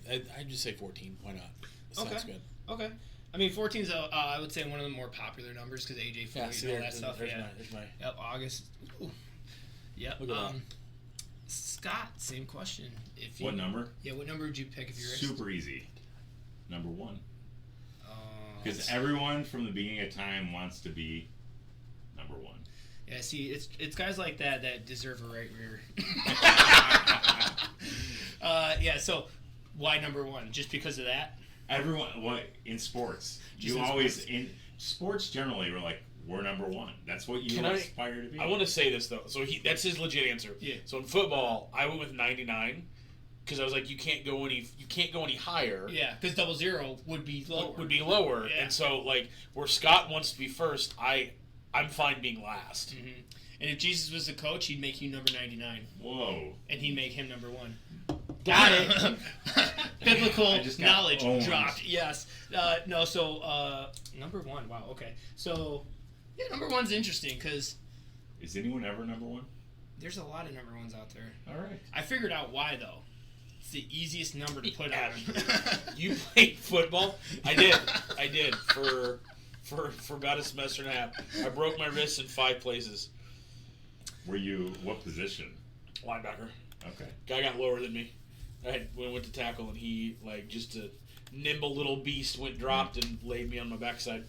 [SPEAKER 1] just say 14. Why not? Sounds good.
[SPEAKER 3] Okay. I mean, 14 is, I would say, one of the more popular numbers because AJ 40 and all that stuff.
[SPEAKER 1] There's my.
[SPEAKER 3] Yep, August. Ooh. Yep.
[SPEAKER 1] Look at that.
[SPEAKER 3] Scott, same question.
[SPEAKER 2] What number?
[SPEAKER 3] Yeah, what number would you pick if you raced?
[SPEAKER 2] Super easy. Number 1. Because everyone from the beginning of time wants to be number 1.
[SPEAKER 3] Yeah, see, it's guys like that deserve a right rear. So why number 1? Just because of that?
[SPEAKER 2] Everyone, in sports, in sports generally, we're number 1. That's what you aspire to be.
[SPEAKER 1] I want to say this though. So that's his legit answer.
[SPEAKER 3] Yeah.
[SPEAKER 1] So in football, I went with 99 because I was like, you can't go any higher.
[SPEAKER 3] Yeah, because 00 would be lower.
[SPEAKER 1] Yeah. And so where Scott wants to be first, I'm fine being last.
[SPEAKER 3] Mm-hmm. And if Jesus was the coach, he'd make you number 99.
[SPEAKER 2] Whoa.
[SPEAKER 3] And he'd make him number 1.
[SPEAKER 1] Got it.
[SPEAKER 3] Biblical knowledge dropped. Yes. Number 1. Wow. Okay. So, yeah, number 1's interesting because.
[SPEAKER 2] Is anyone ever number 1?
[SPEAKER 3] There's a lot of number 1s out there.
[SPEAKER 2] All right.
[SPEAKER 3] I figured out why though. It's the easiest number to put on.
[SPEAKER 1] You played football? I did for about a semester and a half. I broke my wrist in 5 places.
[SPEAKER 2] Were you what position?
[SPEAKER 1] Linebacker.
[SPEAKER 2] Okay.
[SPEAKER 1] Guy got lower than me. I went to tackle, and he, just a nimble little beast, dropped and laid me on my backside.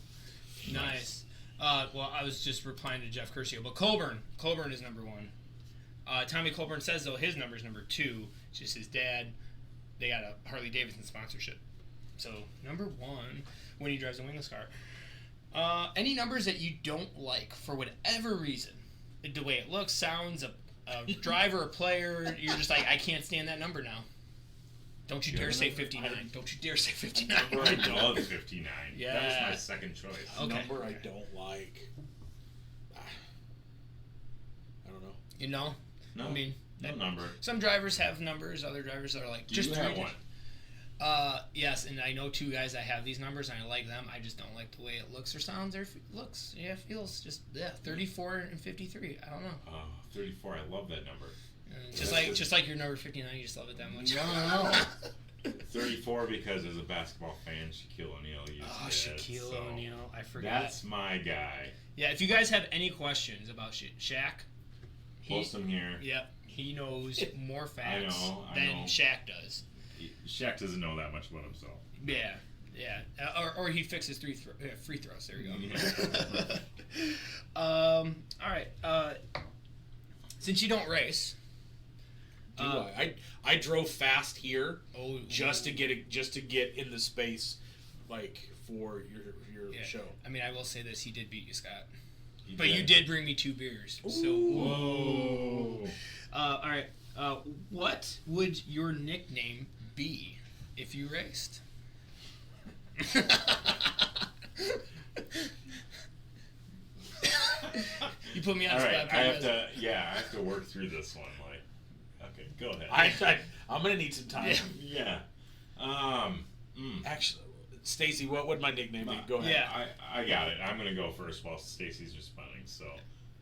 [SPEAKER 3] Nice. Well, I was just replying to Jeff Curcio, but Colburn is number 1. Tommy Colburn says, though, his number is number 2. It's just his dad. They got a Harley-Davidson sponsorship. So, number 1, when he drives a Wingless car. Any numbers that you don't like for whatever reason? The way it looks, sounds, a driver, a player, you're just like, I can't stand that number now. Don't you dare say 59. Don't you dare say 59.
[SPEAKER 2] I love 59.
[SPEAKER 3] Yeah.
[SPEAKER 2] That was my second choice.
[SPEAKER 1] Okay. Number I don't like. I don't know.
[SPEAKER 3] You know?
[SPEAKER 2] No.
[SPEAKER 3] I mean,
[SPEAKER 2] no number.
[SPEAKER 3] Some drivers have numbers. Other drivers are like,
[SPEAKER 2] just
[SPEAKER 3] just
[SPEAKER 2] have one.
[SPEAKER 3] Yes, and I know 2 guys that have these numbers, and I like them. I just don't like the way it looks or sounds or looks. Yeah, it feels just 34 and 53. I don't know.
[SPEAKER 2] 34. I love that number.
[SPEAKER 3] Just like your number 59, you just love it that much.
[SPEAKER 2] No. 34 because as a basketball fan, Shaquille O'Neal used it.
[SPEAKER 3] Shaquille O'Neal. I forgot.
[SPEAKER 2] That's my guy.
[SPEAKER 3] Yeah, if you guys have any questions about Shaq,
[SPEAKER 2] post them here.
[SPEAKER 3] Yep, he knows more facts
[SPEAKER 2] I
[SPEAKER 3] than
[SPEAKER 2] know.
[SPEAKER 3] Shaq does.
[SPEAKER 2] Shaq doesn't know that much about himself.
[SPEAKER 3] Yeah. Or he fixes free throws. There you go.
[SPEAKER 2] Yeah.
[SPEAKER 3] All right. Since you don't race,
[SPEAKER 1] I drove fast here just to get in the space for your show.
[SPEAKER 3] I mean, I will say this: he did beat you, Scott. You did bring me 2 beers.
[SPEAKER 2] Ooh.
[SPEAKER 3] So
[SPEAKER 2] whoa.
[SPEAKER 3] All right. What would your nickname be if you raced? You put me on the spot.
[SPEAKER 2] All right, I have to work through this one. Okay, go ahead.
[SPEAKER 1] I'm gonna need some time.
[SPEAKER 2] Yeah.
[SPEAKER 1] Actually, Stacy, what would my nickname be? Go ahead.
[SPEAKER 3] Yeah,
[SPEAKER 2] I got it. I'm gonna go first while Stacy's responding. So,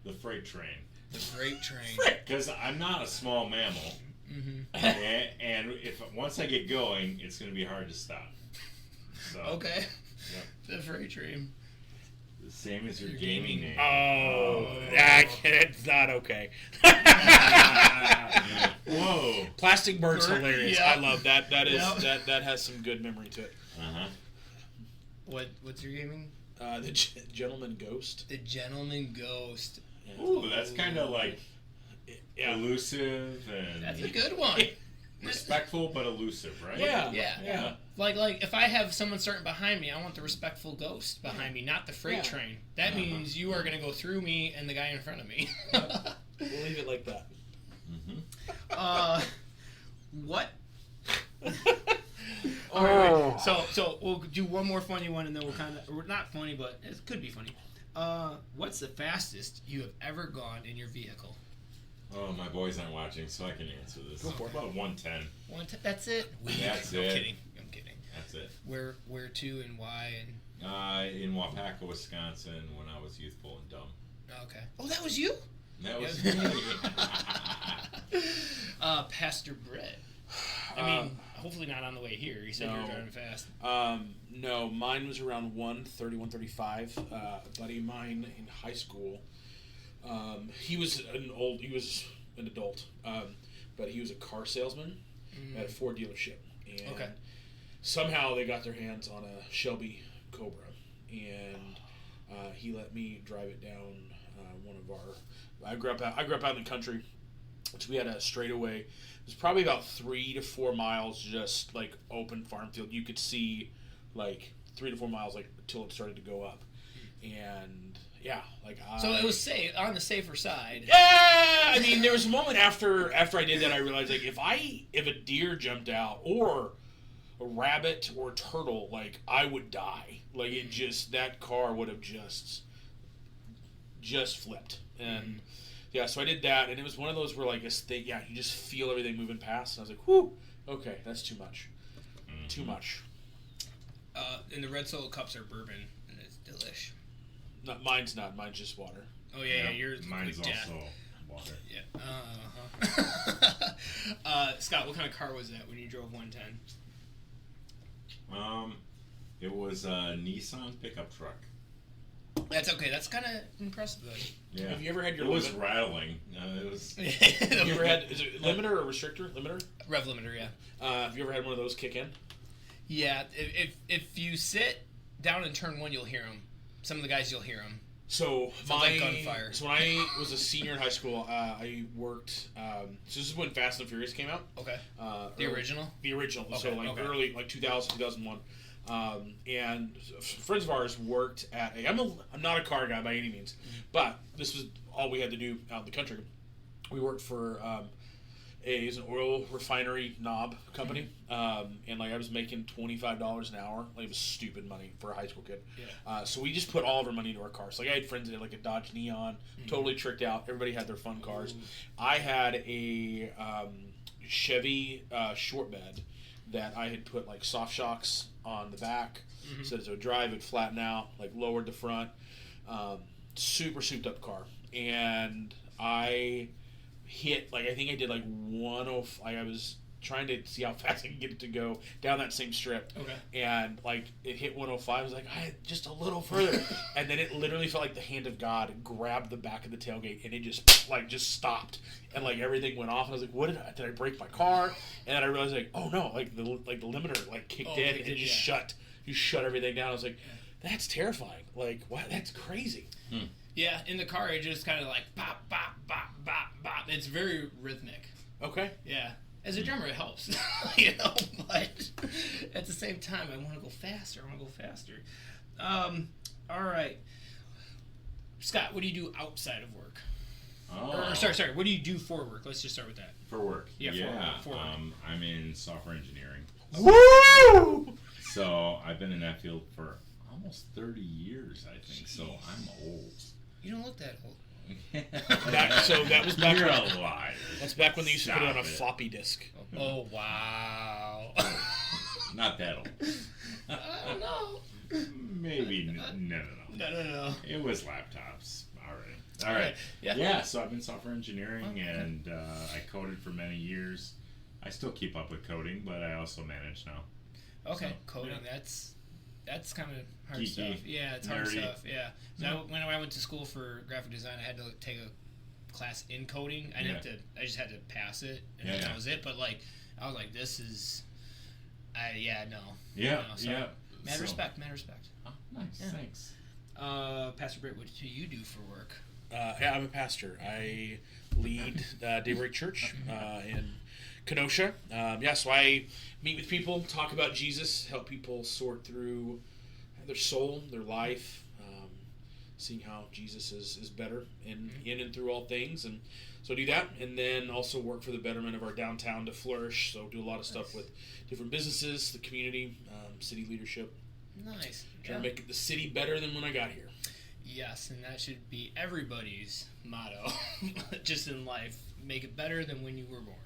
[SPEAKER 2] the freight train.
[SPEAKER 3] The freight train.
[SPEAKER 2] Because I'm not a small mammal, and if once I get going, it's gonna be hard to stop. So,
[SPEAKER 3] okay.
[SPEAKER 2] Yep.
[SPEAKER 3] The freight train.
[SPEAKER 2] The same as your gaming name.
[SPEAKER 1] It's not okay.
[SPEAKER 2] Whoa.
[SPEAKER 1] Plastic Bird's hilarious.
[SPEAKER 3] Yeah.
[SPEAKER 1] I love that. That has some good memory to it.
[SPEAKER 3] What's your gaming?
[SPEAKER 1] The Gentleman Ghost.
[SPEAKER 3] The Gentleman Ghost.
[SPEAKER 2] Ooh, that's kind of elusive and.
[SPEAKER 3] That's a good one.
[SPEAKER 2] Respectful but elusive, right?
[SPEAKER 3] Yeah. Like if I have someone starting behind me, I want the respectful ghost behind me, not the freight train. That means you are going to go through me and the guy in front of me.
[SPEAKER 1] We'll leave it like that.
[SPEAKER 3] What? Right. So we'll do one more funny one, and then we're not funny, but it could be funny. What's the fastest you have ever gone in your vehicle?
[SPEAKER 2] Oh, my boys aren't watching, so I can answer this.
[SPEAKER 1] Go for it.
[SPEAKER 2] About 110.
[SPEAKER 3] 110. That's it.
[SPEAKER 2] That's
[SPEAKER 3] I'm
[SPEAKER 2] it.
[SPEAKER 3] kidding.
[SPEAKER 2] That's that's it.
[SPEAKER 3] Where to and why and.
[SPEAKER 2] In Wapaka, Wisconsin, when I was youthful and dumb.
[SPEAKER 3] Okay. Oh, that was you?
[SPEAKER 2] That was me.
[SPEAKER 3] Pastor Brit. I mean, hopefully not on the way here. You said you were driving fast.
[SPEAKER 1] No, mine was around 130, 135. A buddy of mine in high school, he was an adult, but he was a car salesman at a Ford dealership. And somehow they got their hands on a Shelby Cobra, and he let me drive it down one of our. I grew up out in the country, so we had a straightaway. It was probably about 3 to 4 miles, just like open farm field. You could see like 3 to 4 miles, like until it started to go up, and yeah, like
[SPEAKER 3] so it was safe on the safer side.
[SPEAKER 1] Yeah, I mean, there was a moment after I did that, I realized like if a deer jumped out or a rabbit or a turtle, like I would die. Like it just, that car would have just flipped. And yeah, so I did that, and it was one of those where like you just feel everything moving past, and I was like, whew, okay, that's too much. Too much.
[SPEAKER 3] And the red Solo cups are bourbon, and it's delish.
[SPEAKER 1] Mine's not. Mine's just water.
[SPEAKER 3] Oh yeah, yours.
[SPEAKER 2] Mine's also water.
[SPEAKER 3] Yeah. Scott, what kind of car was that when you drove 110?
[SPEAKER 2] It was a Nissan pickup truck.
[SPEAKER 3] That's okay. That's kind of impressive, though.
[SPEAKER 2] Yeah.
[SPEAKER 1] Have you ever had your?
[SPEAKER 2] It was rattling. It was.
[SPEAKER 1] Have you ever had? Is it limiter or restrictor? Limiter.
[SPEAKER 3] Rev limiter, yeah.
[SPEAKER 1] Have you ever had one of those kick in?
[SPEAKER 3] Yeah. If you sit down and turn one, you'll hear them. Some of the guys, you'll hear them.
[SPEAKER 1] So
[SPEAKER 3] like gunfire.
[SPEAKER 1] So when I was a senior in high school, I worked. So this is when Fast and Furious came out.
[SPEAKER 3] Okay. The original.
[SPEAKER 1] The original.
[SPEAKER 3] Okay,
[SPEAKER 1] So like early, like 2000, 2001. And friends of ours worked at I'm not a car guy by any means, but this was all we had to do out in the country. We worked for an oil refinery knob company, and like I was making $25 an hour. Like it was stupid money for a high school kid.
[SPEAKER 3] Yeah.
[SPEAKER 1] So we just put all of our money into our cars. Like I had friends that had like a Dodge Neon, totally tricked out. Everybody had their fun cars. I had a Chevy short bed that I had put like soft shocks on the back, so as it would drive, it'd flatten out, like lowered the front. Super souped up car, and I hit like I think I did like 105. Like I was trying to see how fast I could get it to go down that same strip.
[SPEAKER 3] Okay.
[SPEAKER 1] And like it hit 105. I was like, I had just a little further, and then it literally felt like the hand of God grabbed the back of the tailgate, and it just stopped, and like everything went off. And I was like, what did I break my car? And then I realized like, oh no, like the limiter like kicked in and it just shut. You shut everything down. I was like, that's terrifying. Like, wow, that's crazy.
[SPEAKER 3] Yeah, in the car it just kind of like bop bop bop bop bop. It's very rhythmic.
[SPEAKER 1] Okay.
[SPEAKER 3] Yeah. As a drummer, it helps, you know. But at the same time, I want to go faster. All right, Scott, what do you do outside of work?
[SPEAKER 2] Oh.
[SPEAKER 3] Or sorry. What do you do for work? Let's just start with that.
[SPEAKER 2] For work.
[SPEAKER 3] Yeah. For work.
[SPEAKER 2] I'm in software engineering.
[SPEAKER 1] Woo!
[SPEAKER 2] So I've been in that field for almost 30 years, I think. Jeez. So I'm old.
[SPEAKER 3] You don't look that old.
[SPEAKER 1] That was back.
[SPEAKER 2] You're a liar.
[SPEAKER 1] That's back when they used to put it on a floppy disk.
[SPEAKER 3] Oh wow!
[SPEAKER 2] Not that old.
[SPEAKER 3] I don't know.
[SPEAKER 2] Maybe
[SPEAKER 3] No.
[SPEAKER 2] It was laptops already. All right. Yeah. So I've been software engineering, and I coded for many years. I still keep up with coding, but I also manage now.
[SPEAKER 3] Okay,
[SPEAKER 2] So,
[SPEAKER 3] coding.
[SPEAKER 2] Yeah.
[SPEAKER 3] That's kind of hard
[SPEAKER 2] Geeky,
[SPEAKER 3] stuff. Yeah, it's hard
[SPEAKER 2] nerdy.
[SPEAKER 3] stuff. Yeah. So when I went to school for graphic design, I had to take a class in coding. I just had to pass it, and then that was it. But like, I was like, this is, no.
[SPEAKER 2] Yeah.
[SPEAKER 3] Mad respect.
[SPEAKER 2] Oh, nice.
[SPEAKER 3] Yeah.
[SPEAKER 2] Thanks.
[SPEAKER 3] Pastor Britt, what do you do for work?
[SPEAKER 1] Yeah, I'm a pastor. I lead Daybreak Church in Kenosha. So I meet with people, talk about Jesus, help people sort through their soul, their life, seeing how Jesus is better in and through all things. And so I do that, and then also work for the betterment of our downtown to flourish. So do a lot of stuff with different businesses, the community, city leadership.
[SPEAKER 3] Nice.
[SPEAKER 1] Trying to make the city better than when I got here.
[SPEAKER 3] Yes, and that should be everybody's motto, just in life. Make it better than when you were born.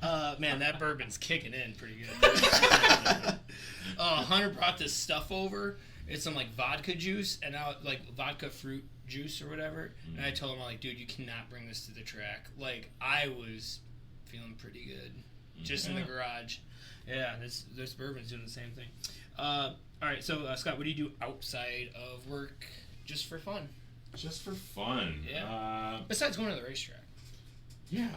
[SPEAKER 3] Man, that bourbon's kicking in pretty good. Hunter brought this stuff over. It's some like vodka juice and vodka fruit juice or whatever. And I told him, I'm like, dude, you cannot bring this to the track. Like, I was feeling pretty good just in the garage. Yeah, this bourbon's doing the same thing. All right, so Scott, what do you do outside of work just for fun?
[SPEAKER 2] Just for fun.
[SPEAKER 3] Yeah. Besides going to the racetrack.
[SPEAKER 2] Yeah.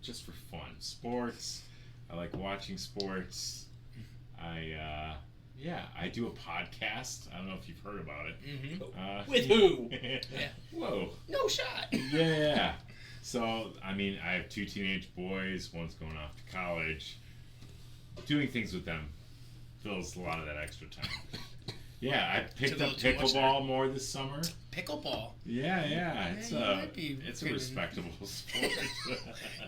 [SPEAKER 2] Just for fun. Sports. I like watching sports. I do a podcast. I don't know if you've heard about it.
[SPEAKER 3] Mm-hmm.
[SPEAKER 1] With who?
[SPEAKER 3] Yeah.
[SPEAKER 2] Whoa.
[SPEAKER 3] No shot.
[SPEAKER 2] Yeah. So, I mean, I have 2 teenage boys. One's going off to college. Doing things with them fills a lot of that extra time. Yeah, I picked up pickleball more this summer.
[SPEAKER 3] Pickleball?
[SPEAKER 2] Yeah. It's a respectable sport.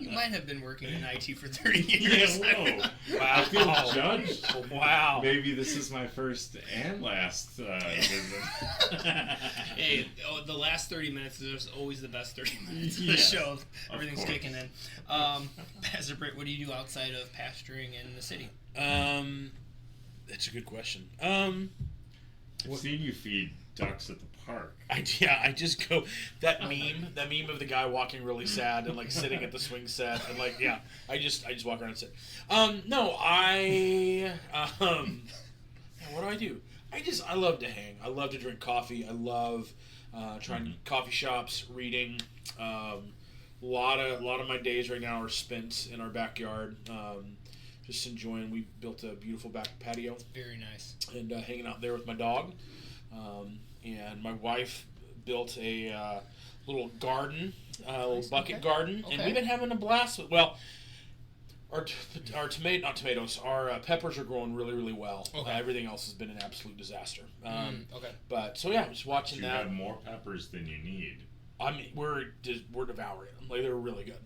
[SPEAKER 3] You might have been working in IT for 30 years.
[SPEAKER 2] Yeah, whoa.
[SPEAKER 1] Wow.
[SPEAKER 2] I feel judged.
[SPEAKER 1] Wow.
[SPEAKER 2] Maybe this is my first and last visit.
[SPEAKER 3] Hey, the last 30 minutes is always the best 30 minutes of the show. Everything's kicking in. Pastor Brit, what do you do outside of pastoring in the city?
[SPEAKER 1] That's a good question.
[SPEAKER 2] I've seen you feed ducks at the park.
[SPEAKER 1] I just go that meme of the guy walking really sad and like sitting at the swing set and like I just walk around and sit. What do? I love to hang. I love to drink coffee. I love trying coffee shops, reading. A lot of my days right now are spent in our backyard. Just enjoying. We built a beautiful back patio.
[SPEAKER 3] Very nice. And
[SPEAKER 1] hanging out there with my dog. And my wife built a little garden, a little bucket garden, and we've been having a blast with. Well, our peppers are growing really, really well. Everything else has been an absolute disaster. But so just watching that.
[SPEAKER 2] You have more peppers than you need.
[SPEAKER 1] I mean, we're devouring them. Like, they're really good.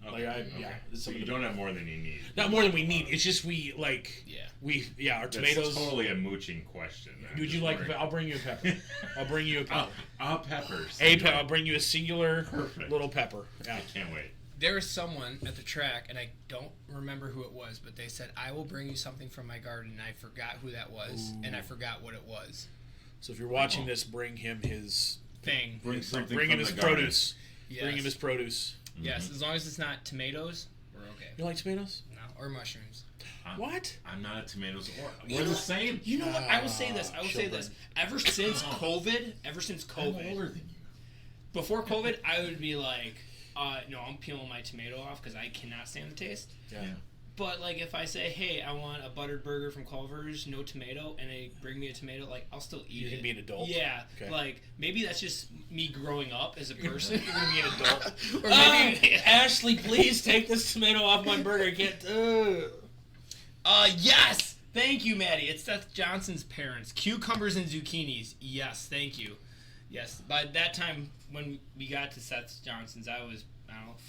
[SPEAKER 2] So you don't have more than you need.
[SPEAKER 1] Not more than we need. It's just our tomatoes.
[SPEAKER 2] That's totally a mooching question.
[SPEAKER 1] Would you like? I'll bring you a pepper. I'll bring you a pepper.
[SPEAKER 2] Peppers.
[SPEAKER 1] I'll bring you a singular little pepper. Yeah.
[SPEAKER 2] I can't wait.
[SPEAKER 3] There is someone at the track, and I don't remember who it was, but they said, I will bring you something from my garden, and I forgot who that was, and I forgot what it was.
[SPEAKER 1] So if you're watching this, bring him his
[SPEAKER 3] thing.
[SPEAKER 2] Bring something
[SPEAKER 1] Bring him his produce.
[SPEAKER 3] Yes.
[SPEAKER 1] Bring him his produce.
[SPEAKER 3] Yes, as long as it's not tomatoes, we're okay.
[SPEAKER 1] You like tomatoes?
[SPEAKER 3] No, or mushrooms.
[SPEAKER 1] What?
[SPEAKER 2] I'm not a tomatoes or we're the same.
[SPEAKER 3] You know what? I will say this. Ever since COVID,
[SPEAKER 2] I'm older than you.
[SPEAKER 3] Before COVID, I would be like, no, I'm peeling my tomato off because I cannot stand the taste.
[SPEAKER 1] Yeah.
[SPEAKER 3] But like, if I say, hey, I want a buttered burger from Culver's, no tomato, and they bring me a tomato, like, I'll still eat it.
[SPEAKER 1] You can be an adult.
[SPEAKER 3] Yeah.
[SPEAKER 1] Okay.
[SPEAKER 3] Like, maybe that's just me growing up as a person.
[SPEAKER 1] You're gonna be an adult.
[SPEAKER 3] Or maybe
[SPEAKER 1] Ashley, please take this tomato off my burger. I can't.
[SPEAKER 3] Yes! Thank you, Maddie. It's Seth Johnson's parents. Cucumbers and zucchinis. Yes, thank you. Yes. By that time, when we got to Seth Johnson's, I was,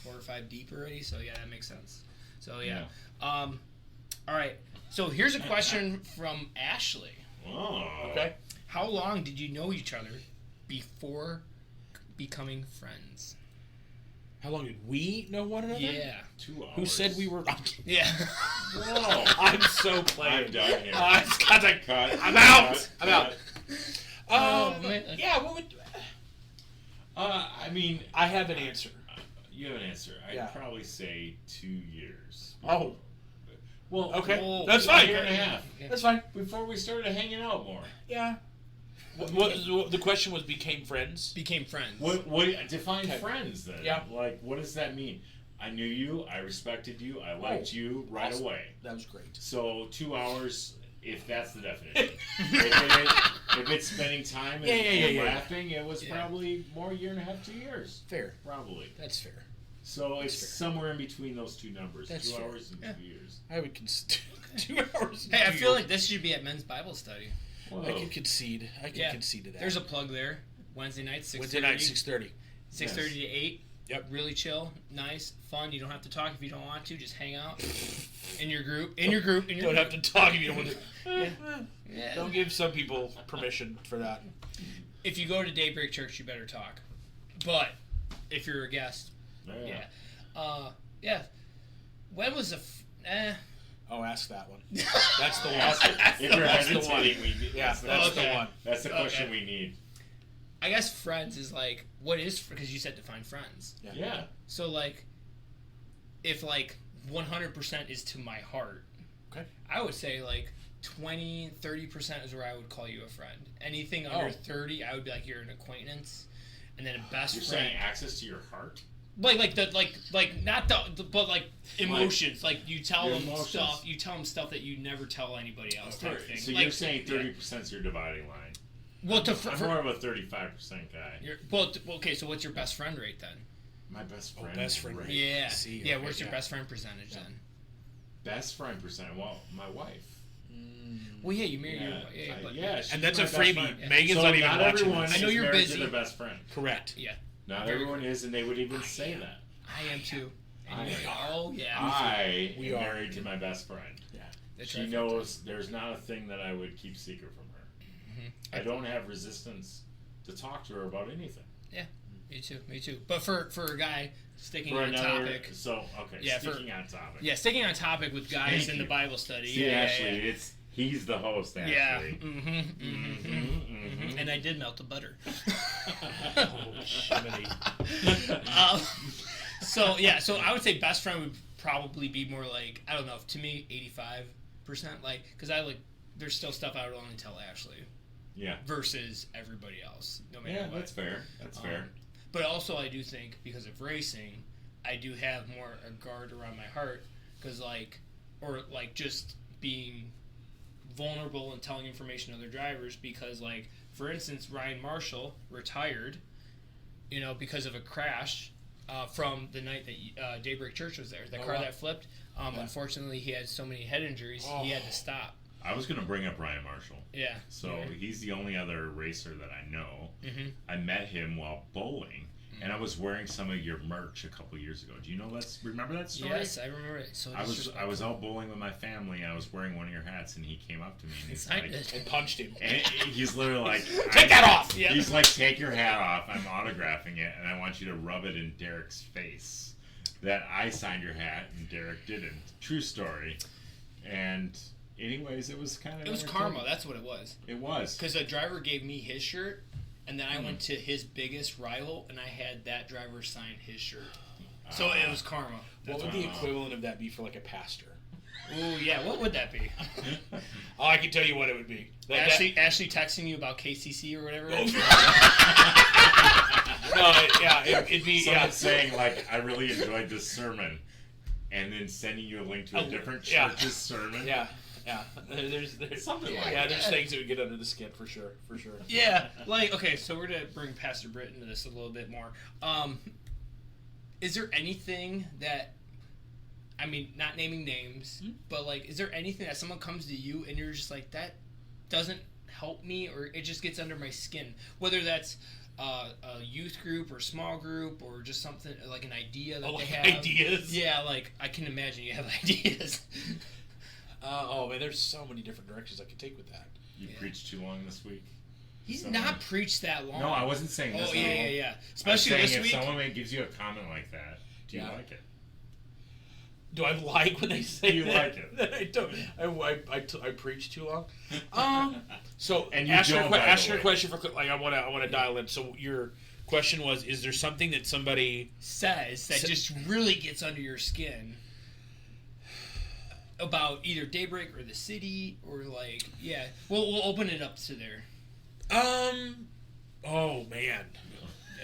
[SPEAKER 3] 4 or 5 deep already, so yeah, that makes sense. So, yeah. All right. So, here's a question from Ashley.
[SPEAKER 2] Oh.
[SPEAKER 1] Okay.
[SPEAKER 3] How long did you know each other before becoming friends?
[SPEAKER 1] How long did we know one another?
[SPEAKER 3] Yeah.
[SPEAKER 2] 2 hours.
[SPEAKER 1] Who said we were?
[SPEAKER 3] Yeah.
[SPEAKER 2] Whoa.
[SPEAKER 1] I'm so playing.
[SPEAKER 2] I'm done here.
[SPEAKER 1] Scott's like,
[SPEAKER 2] Cut.
[SPEAKER 1] I'm out. I'm out.
[SPEAKER 3] Man.
[SPEAKER 1] Yeah. What would?
[SPEAKER 2] I mean,
[SPEAKER 1] I have an answer.
[SPEAKER 2] You have an answer. I'd probably say 2 years.
[SPEAKER 1] Oh.
[SPEAKER 2] Well,
[SPEAKER 1] okay. That's fine.
[SPEAKER 2] A year and a half.
[SPEAKER 1] That's fine.
[SPEAKER 2] Before we started hanging out more.
[SPEAKER 1] Yeah. What the question was, became friends?
[SPEAKER 3] Became friends.
[SPEAKER 2] What define friends then?
[SPEAKER 1] Yeah.
[SPEAKER 2] Like, what does that mean? I knew you. I respected you. I liked you right away.
[SPEAKER 1] That was great.
[SPEAKER 2] So 2 hours, if that's the definition. if it's spending time and laughing, it was probably more 1.5 years, 2 years.
[SPEAKER 1] Fair.
[SPEAKER 2] Probably.
[SPEAKER 1] That's fair.
[SPEAKER 2] So it's somewhere in between those two numbers.
[SPEAKER 1] That's
[SPEAKER 2] 2
[SPEAKER 1] fair.
[SPEAKER 2] hours and 2 years.
[SPEAKER 1] I would 2 hours.
[SPEAKER 3] Hey, I feel like this should be at men's Bible study.
[SPEAKER 2] Whoa.
[SPEAKER 1] I can concede. Concede to that.
[SPEAKER 3] There's a plug there. Wednesday night, 6:30.
[SPEAKER 1] Wednesday night, 6:30.
[SPEAKER 3] 6:30 to 8.
[SPEAKER 1] Yep.
[SPEAKER 3] Really chill, nice, fun. You don't have to talk if you don't want to. Just hang out in your group. Don't
[SPEAKER 1] have to talk if you don't want to.
[SPEAKER 3] Yeah.
[SPEAKER 1] Don't give some people permission for that.
[SPEAKER 3] If you go to Daybreak Church, you better talk. But if you're a guest, When was the...
[SPEAKER 1] Oh, ask that one. That's the one.
[SPEAKER 2] If you're
[SPEAKER 1] That's the one.
[SPEAKER 2] hesitating,
[SPEAKER 1] That's the one.
[SPEAKER 2] That's the question we need.
[SPEAKER 3] I guess friends is like, what is... Because you said define friends.
[SPEAKER 2] Yeah.
[SPEAKER 3] So, like, if, like, 100% is to my heart,
[SPEAKER 1] okay,
[SPEAKER 3] I would say, like, 20-30% is where I would call you a friend. Anything under 30, I would be like, you're an acquaintance. And then a best
[SPEAKER 2] You're
[SPEAKER 3] friend...
[SPEAKER 2] saying access to your heart?
[SPEAKER 3] Like not the but like emotions. Like you tell them
[SPEAKER 2] emotions.
[SPEAKER 3] stuff. You tell them stuff that you never tell anybody else. Type thing.
[SPEAKER 2] So
[SPEAKER 3] like,
[SPEAKER 2] you're saying 30% is your dividing line.
[SPEAKER 3] Well,
[SPEAKER 2] I'm more of a 35% guy.
[SPEAKER 3] Okay. So what's your best friend rate then?
[SPEAKER 2] My best friend.
[SPEAKER 1] Best friend rate.
[SPEAKER 3] Yeah.
[SPEAKER 1] See,
[SPEAKER 3] yeah.
[SPEAKER 1] okay,
[SPEAKER 3] Where's your best friend percentage then?
[SPEAKER 2] Best friend percent. Well, my wife.
[SPEAKER 3] Well, yeah, you married your wife.
[SPEAKER 2] Yeah,
[SPEAKER 1] and that's a
[SPEAKER 2] my best
[SPEAKER 1] freebie.
[SPEAKER 2] friend.
[SPEAKER 1] Megan's
[SPEAKER 2] So
[SPEAKER 1] not even
[SPEAKER 2] not
[SPEAKER 1] watching
[SPEAKER 2] everyone
[SPEAKER 1] this.
[SPEAKER 3] I know
[SPEAKER 2] is
[SPEAKER 3] you're
[SPEAKER 2] married
[SPEAKER 3] busy.
[SPEAKER 2] to their best friend.
[SPEAKER 1] Correct.
[SPEAKER 3] Yeah.
[SPEAKER 2] Not
[SPEAKER 3] Very
[SPEAKER 2] everyone is, and they would even say that.
[SPEAKER 3] I am too.
[SPEAKER 2] We
[SPEAKER 3] Oh yeah.
[SPEAKER 2] I
[SPEAKER 1] We
[SPEAKER 2] am
[SPEAKER 1] are.
[SPEAKER 2] married to my best friend.
[SPEAKER 1] Yeah.
[SPEAKER 2] She knows there's not a thing that I would keep secret from her. I don't have resistance to talk to her about anything.
[SPEAKER 3] Yeah. Me too. Me too. But for a guy sticking
[SPEAKER 2] For
[SPEAKER 3] on
[SPEAKER 2] another,
[SPEAKER 3] topic.
[SPEAKER 2] so okay,
[SPEAKER 3] Yeah,
[SPEAKER 2] sticking on topic.
[SPEAKER 3] Yeah, sticking on topic with guys
[SPEAKER 2] Thank
[SPEAKER 3] in
[SPEAKER 2] you.
[SPEAKER 3] the Bible study.
[SPEAKER 2] See,
[SPEAKER 3] yeah,
[SPEAKER 2] Ashley, he's the host. Ashley.
[SPEAKER 3] Yeah. And I did melt the butter. So I would say best friend would probably be more like, I don't know, to me 85%, like, because there's still stuff I would only tell Ashley.
[SPEAKER 2] Yeah.
[SPEAKER 3] Versus everybody else, no matter what.
[SPEAKER 2] That's fair. That's fair.
[SPEAKER 3] But also I do think because of racing, I do have more a guard around my heart, because just being vulnerable and telling information to other drivers, because like for instance Ryan Marshall retired because of a crash from the night that Daybreak Church was there, the car that flipped. Unfortunately he had so many head injuries he had to stop.
[SPEAKER 2] I was going to bring up Ryan Marshall.
[SPEAKER 3] Yeah.
[SPEAKER 2] So he's the only other racer that I know.
[SPEAKER 3] Mm-hmm.
[SPEAKER 2] I met him while bowling, and I was wearing some of your merch a couple years ago. Do you know remember that story?
[SPEAKER 3] Yes, I remember it. So
[SPEAKER 2] I was out bowling with my family, and I was wearing one of your hats, and he came up to me and he's
[SPEAKER 3] I
[SPEAKER 2] like,
[SPEAKER 3] did.
[SPEAKER 1] And punched him.
[SPEAKER 2] and he's literally like,
[SPEAKER 3] Take that off! Yeah.
[SPEAKER 2] He's like, take your hat off. I'm autographing it, and I want you to rub it in Derek's face. That I signed your hat, and Derek didn't. True story. And anyways, it was kind of...
[SPEAKER 3] It was karma. That's what it was.
[SPEAKER 2] It was.
[SPEAKER 3] Because a driver gave me his shirt, and then I went to his biggest rival, and I had that driver sign his shirt. So it was karma.
[SPEAKER 1] What would the equivalent of that be for like a pastor?
[SPEAKER 3] Ooh, yeah. What would that be?
[SPEAKER 1] Oh, I can tell you what it would be.
[SPEAKER 3] Ashley texting you about KCC or whatever.
[SPEAKER 2] It'd be someone saying like, "I really enjoyed this sermon," and then sending you a link to a different church's sermon.
[SPEAKER 1] Yeah. There's
[SPEAKER 2] something like that.
[SPEAKER 1] Yeah, there's things that would get under the skin for sure.
[SPEAKER 3] Yeah, like okay, so we're gonna bring Pastor Brit into this a little bit more. Is there anything that, I mean, not naming names, but like, is there anything that someone comes to you and you're just like, that doesn't help me, or it just gets under my skin? Whether that's a youth group or small group or just something like an idea that they have.
[SPEAKER 1] Ideas?
[SPEAKER 3] Yeah, like I can imagine you have ideas.
[SPEAKER 1] Man, there's so many different directions I could take with that.
[SPEAKER 2] You preached too long this week.
[SPEAKER 3] He's not preached that long.
[SPEAKER 2] No, I wasn't saying this.
[SPEAKER 3] Oh, yeah. Especially this week.
[SPEAKER 2] If someone gives you a comment like that, do you like it?
[SPEAKER 1] Do I like when they say
[SPEAKER 2] you
[SPEAKER 1] that?
[SPEAKER 2] like it?
[SPEAKER 1] I don't. I preach too long. So
[SPEAKER 2] and you
[SPEAKER 1] ask your question for like I want to dial in. So your question was: is there something that somebody
[SPEAKER 3] says that just really gets under your skin about either Daybreak or the city or like we'll open it up to there.
[SPEAKER 1] Oh man.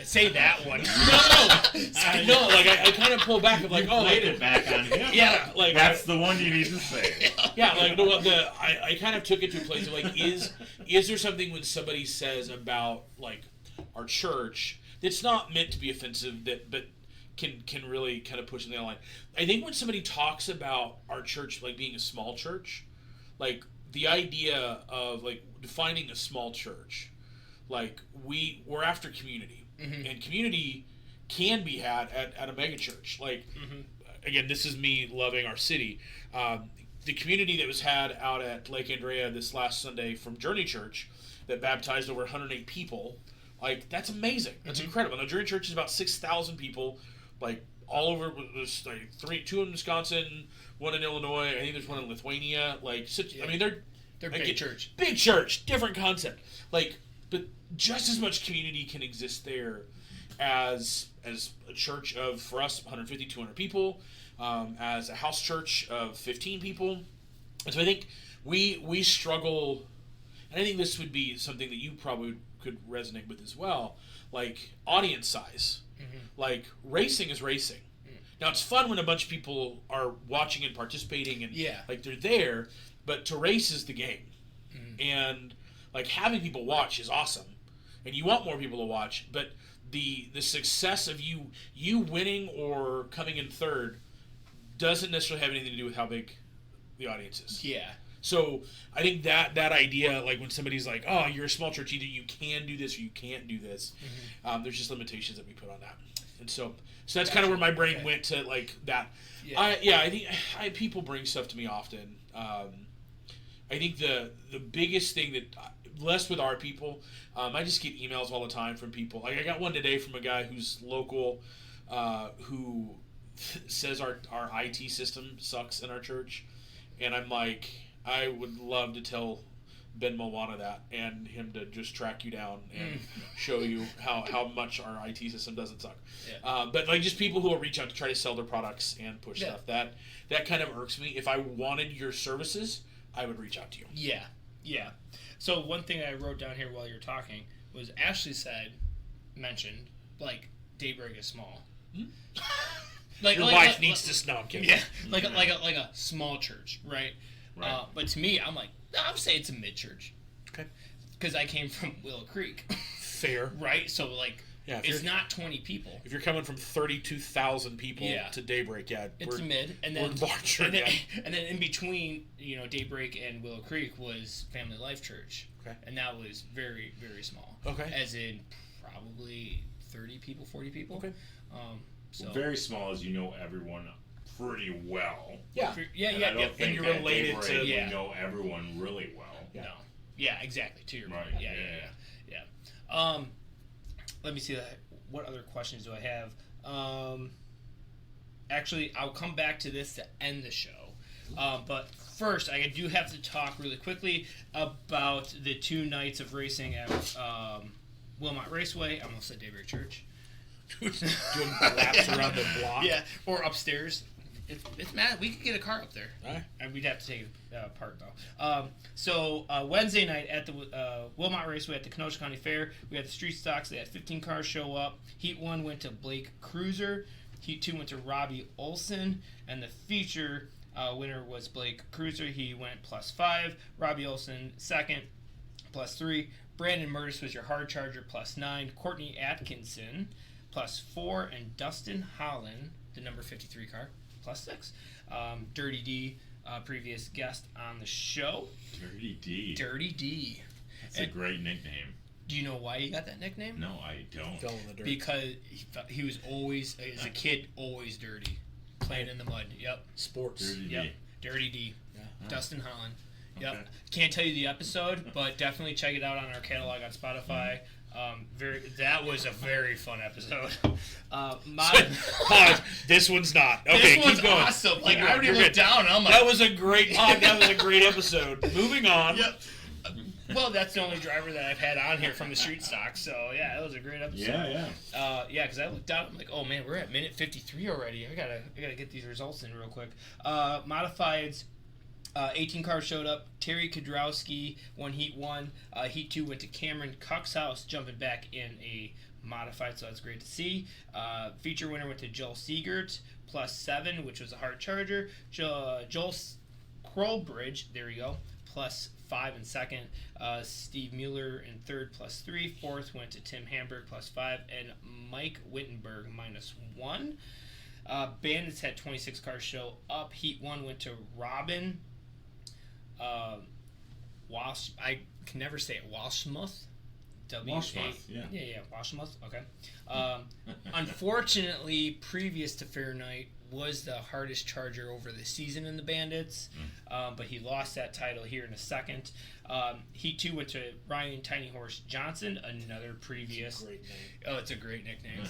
[SPEAKER 3] Say that one.
[SPEAKER 1] No, like I kind of pull back. I'm like,
[SPEAKER 2] laid it back on him.
[SPEAKER 1] Yeah, like
[SPEAKER 2] that's the one you need to say.
[SPEAKER 1] Yeah, like I kind of took it to a place of like, is there something when somebody says about like our church that's not meant to be offensive but can really kind of push in the line. I think when somebody talks about our church like being a small church, like the idea of like defining a small church, like we're after community. Mm-hmm. And community can be had at a mega church. Like, again, this is me loving our city. The community that was had out at Lake Andrea this last Sunday from Journey Church that baptized over 108 people, like, that's amazing. That's incredible. Now, Journey Church is about 6,000 people. like all over. There's like two in Wisconsin, one in Illinois. I think there's one in Lithuania. Like, I mean, they're
[SPEAKER 3] big church.
[SPEAKER 1] Big church, different concept. Like, but just as much community can exist there as a church of, for us, 150, 200 people, as a house church of 15 people. And so I think we struggle, and I think this would be something that you probably could resonate with as well, like audience size. Mm-hmm. Like, racing is racing. Mm. Now, it's fun when a bunch of people are watching and participating and like they're there, but to race is the game. Mm. And like having people watch is awesome. And you want more people to watch, but the success of you winning or coming in third doesn't necessarily have anything to do with how big the audience is.
[SPEAKER 3] Yeah.
[SPEAKER 1] So I think that idea, like when somebody's like, "Oh, you're a small church, either you can do this or you can't do this," there's just limitations that we put on that, and so that's kind of where my brain went to, like that. Yeah. I think people bring stuff to me often. I think the biggest thing that less with our people, I just get emails all the time from people. Like I got one today from a guy who's local, who says our IT system sucks in our church, and I'm like, I would love to tell Ben Moana that and him to just track you down and show you how much our IT system doesn't suck. Yeah. But like just people who will reach out to try to sell their products and push stuff, that kind of irks me. If I wanted your services, I would reach out to you.
[SPEAKER 3] Yeah, yeah. So one thing I wrote down here while you're talking was Ashley mentioned, like, Daybreak is small.
[SPEAKER 1] Like, your wife needs to snob him.
[SPEAKER 3] Yeah, like a small church, right? Right. But to me, I'm like, I would say it's a mid-church. Okay. Because I came from Willow Creek.
[SPEAKER 1] Fair.
[SPEAKER 3] Right? So, like, it's not 20 people.
[SPEAKER 1] If you're coming from 32,000 people to Daybreak,
[SPEAKER 3] it's mid. And then, and then in between, Daybreak and Willow Creek was Family Life Church. Okay. And that was very, very small. Okay. As in probably 30 people, 40 people. Okay.
[SPEAKER 2] So very small as you know everyone pretty well.
[SPEAKER 3] Yeah.
[SPEAKER 2] And you're related to. We know everyone really well.
[SPEAKER 3] Yeah. No. Yeah, exactly. To your point. Yeah. Let me see. What other questions do I have? Actually, I'll come back to this to end the show. But first, I do have to talk really quickly about the 2 nights of racing at Wilmot Raceway. I almost said Daybreak Church.
[SPEAKER 1] Doing laps around the block.
[SPEAKER 3] Yeah, or upstairs. It's mad. We could get a car up there. Right. And we'd have to take it apart, though. So Wednesday night at the Wilmot Raceway at the Kenosha County Fair, we had the street stocks. They had 15 cars show up. Heat 1 went to Blake Cruiser. Heat 2 went to Robbie Olson. And the feature winner was Blake Cruiser. He went +5. Robbie Olson second, +3. Brandon Murtis was your hard charger, +9. Courtney Atkinson, +4. And Dustin Holland, the number 53 car, +6. Dirty D, previous guest on the show.
[SPEAKER 2] Dirty D.
[SPEAKER 3] Dirty D.
[SPEAKER 2] That's a great nickname.
[SPEAKER 3] Do you know why he got that nickname?
[SPEAKER 2] No, I don't.
[SPEAKER 1] Fell in the dirt.
[SPEAKER 3] Because he was always, as a kid, always dirty. Playing in the mud. Yep.
[SPEAKER 1] Sports.
[SPEAKER 2] Dirty
[SPEAKER 3] D. Dirty D. Yeah. Dustin Holland. Yep. Okay. Can't tell you the episode, but definitely check it out on our catalog on Spotify. That was a very fun episode.
[SPEAKER 1] Pause. This one's not. Okay,
[SPEAKER 3] this one's
[SPEAKER 1] keep going.
[SPEAKER 3] Awesome. Like, I already looked down and I'm like,
[SPEAKER 1] that was a great pod. That was a great episode. Moving on.
[SPEAKER 3] Yep. Well, that's the only driver that I've had on here from the street stock. So yeah, that was a great episode.
[SPEAKER 2] Yeah.
[SPEAKER 3] Because I looked down, I'm like, oh man, we're at minute 53 already. I gotta get these results in real quick. Modifieds. 18 cars showed up. Terry Kudrowski won Heat 1. Heat 2 went to Cameron Cuxhouse, jumping back in a modified, so that's great to see. Feature winner went to Joel Siegert, +7, which was a hard charger. Joel Crowbridge, there we go, +5 in second. Steve Mueller in third, +3. Fourth went to Tim Hamburg, +5. And Mike Wittenberg, -1. Bandits had 26 cars show up. Heat 1 went to Robin Walsh. I can never say it. Walshmuth.
[SPEAKER 2] Washmouth, yeah.
[SPEAKER 3] Yeah, Washmouth, okay. Unfortunately, previous to Fair Night, was the hardest charger over the season in the Bandits, but he lost that title here in a second. Heat 2 went to Ryan Tiny Horse Johnson, another previous...
[SPEAKER 1] Great name.
[SPEAKER 3] Oh, it's a great nickname.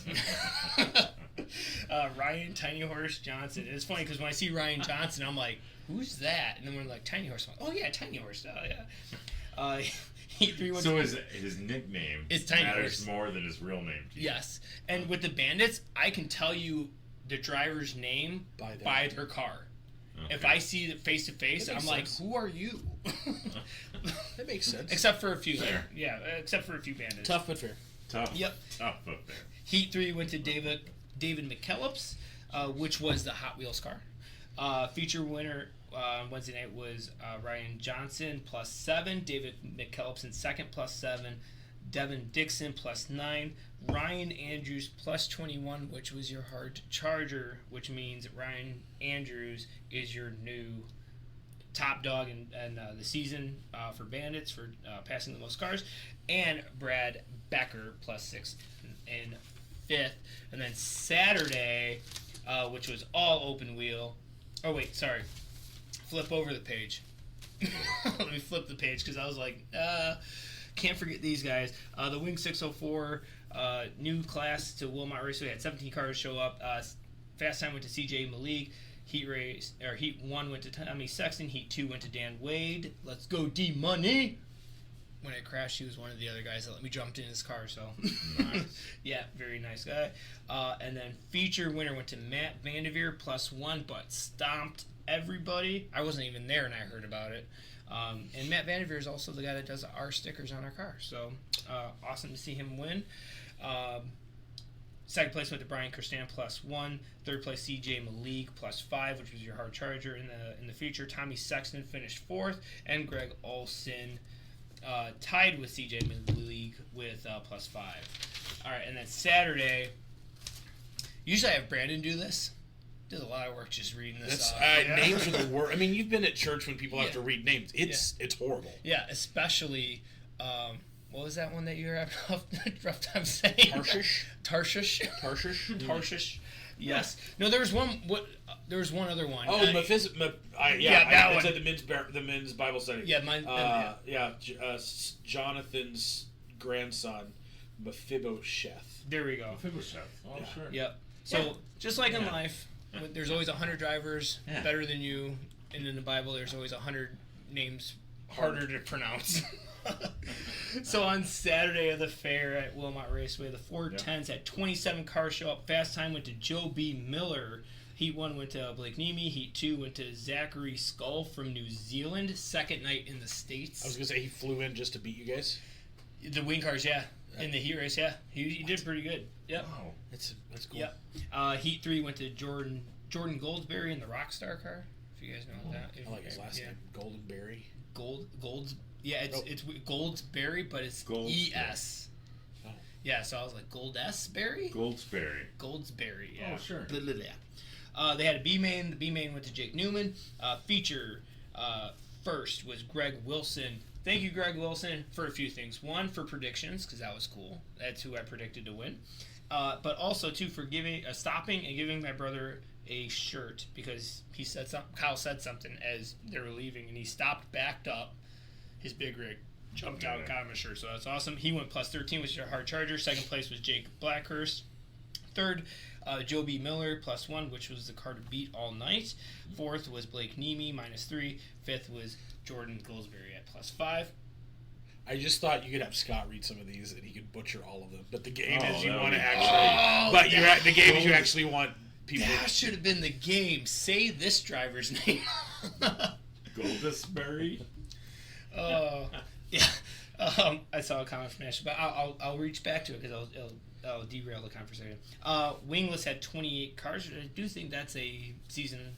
[SPEAKER 3] Ryan Tiny Horse Johnson. It's funny because when I see Ryan Johnson, I'm like, who's that? And then we're like, Tiny Horse. I'm like, oh, yeah, Tiny Horse. Oh, yeah. Heat 3 went
[SPEAKER 2] so his nickname matters more than his real name to you.
[SPEAKER 3] Yes. And with the Bandits, I can tell you the driver's name by their car. Okay. If I see it face to face, I'm like, who are you?
[SPEAKER 1] That makes sense.
[SPEAKER 3] Except for a few. Fair. Yeah, except for a few Bandits.
[SPEAKER 1] Tough but fair.
[SPEAKER 2] Tough.
[SPEAKER 3] Yep.
[SPEAKER 2] Tough but fair.
[SPEAKER 3] Heat 3 went to David McKellips, which was the Hot Wheels car. Feature winner Wednesday night was Ryan Johnson +7, David McKellips in second +7, Devin Dixon +9, Ryan Andrews +21, which was your hard charger, which means Ryan Andrews is your new top dog in the season for Bandits for passing the most cars, and Brad Becker +6 in fifth. And then Saturday, which was all open wheel. Oh wait, sorry. Flip over the page. Let me flip the page because I was like, can't forget these guys. The Wing 604 new class to Wilmot Raceway had 17 cars show up. Fast time went to CJ Malik. Heat 1 went to Tommy Sexton. Heat 2 went to Dan Wade. Let's go D Money. When it crashed, he was one of the other guys that let me jump in his car. So,
[SPEAKER 2] nice.
[SPEAKER 3] Yeah, very nice guy. And then feature winner went to Matt Vanderveer +1, but stomped everybody. I wasn't even there, and I heard about it. And Matt Vanderveer is also the guy that does our stickers on our car. So, awesome to see him win. Second place went to Brian Kirstan +1. Third place CJ Malik +5, which was your hard charger in the feature. Tommy Sexton finished fourth, and Greg Olson tied with CJ Malik with +5. All right, and then Saturday. Usually I have Brandon do this. Does a lot of work just reading this.
[SPEAKER 1] Names are the worst. I mean, you've been at church when people have to read names. It's horrible.
[SPEAKER 3] Yeah, especially. What was that one that you were having a rough time saying? Tarshish. Yes. No, there was one. There was one other one.
[SPEAKER 1] Oh, I said the men's Bible study.
[SPEAKER 3] Yeah,
[SPEAKER 1] Jonathan's grandson, Mephibosheth.
[SPEAKER 3] There we go.
[SPEAKER 2] Mephibosheth. Oh,
[SPEAKER 1] yeah.
[SPEAKER 2] sure.
[SPEAKER 3] Yep. So just like in life, there's always 100 drivers better than you, and in the Bible, there's always 100 names harder to pronounce. So on Saturday of the fair at Wilmot Raceway, the 410s had 27 cars show up. Fast time went to Joe B. Miller. Heat 1 went to Blake Nemi. Heat 2 went to Zachary Skull from New Zealand. Second night in the States.
[SPEAKER 1] I was going to say he flew in just to beat you guys.
[SPEAKER 3] The wing cars, yeah. In the heat race, yeah. He did pretty good. Yep.
[SPEAKER 1] Wow. That's cool.
[SPEAKER 3] Yep. Heat 3 went to Jordan Goldsberry in the Rockstar car. If you guys know that.
[SPEAKER 1] I like his last name. Goldenberry.
[SPEAKER 3] Golds. Yeah, it's Goldsberry, but it's ES.
[SPEAKER 1] Oh.
[SPEAKER 3] Yeah, so I was like, Goldsberry? Goldsberry, yeah.
[SPEAKER 2] Oh, sure.
[SPEAKER 3] Blah, blah, blah. They had a B main. The B main went to Jake Newman. Feature first was Greg Wilson. Thank you, Greg Wilson, for a few things. One, for predictions, because that was cool. That's who I predicted to win. But also, two, for stopping and giving my brother a shirt, because he said Kyle said something as they were leaving, and he stopped, backed up. His big rig jumped out and got him a shirt, so that's awesome. He went +13, which is your hard charger. Second place was Jake Blackhurst. Third, Joe B. Miller +1, which was the car to beat all night. Fourth was Blake Nemi -3. Fifth was Jordan Goldsberry at +5.
[SPEAKER 1] I just thought you could have Scott read some of these and he could butcher all of them. But the game is you want to actually. The game is you actually want people.
[SPEAKER 3] That should have been the game. Say this driver's name.
[SPEAKER 2] Goldesberry.
[SPEAKER 3] Yeah. I saw a comment from Ash, but I'll reach back to it because I'll derail the conversation. Wingless had 28 cars. I do think that's a season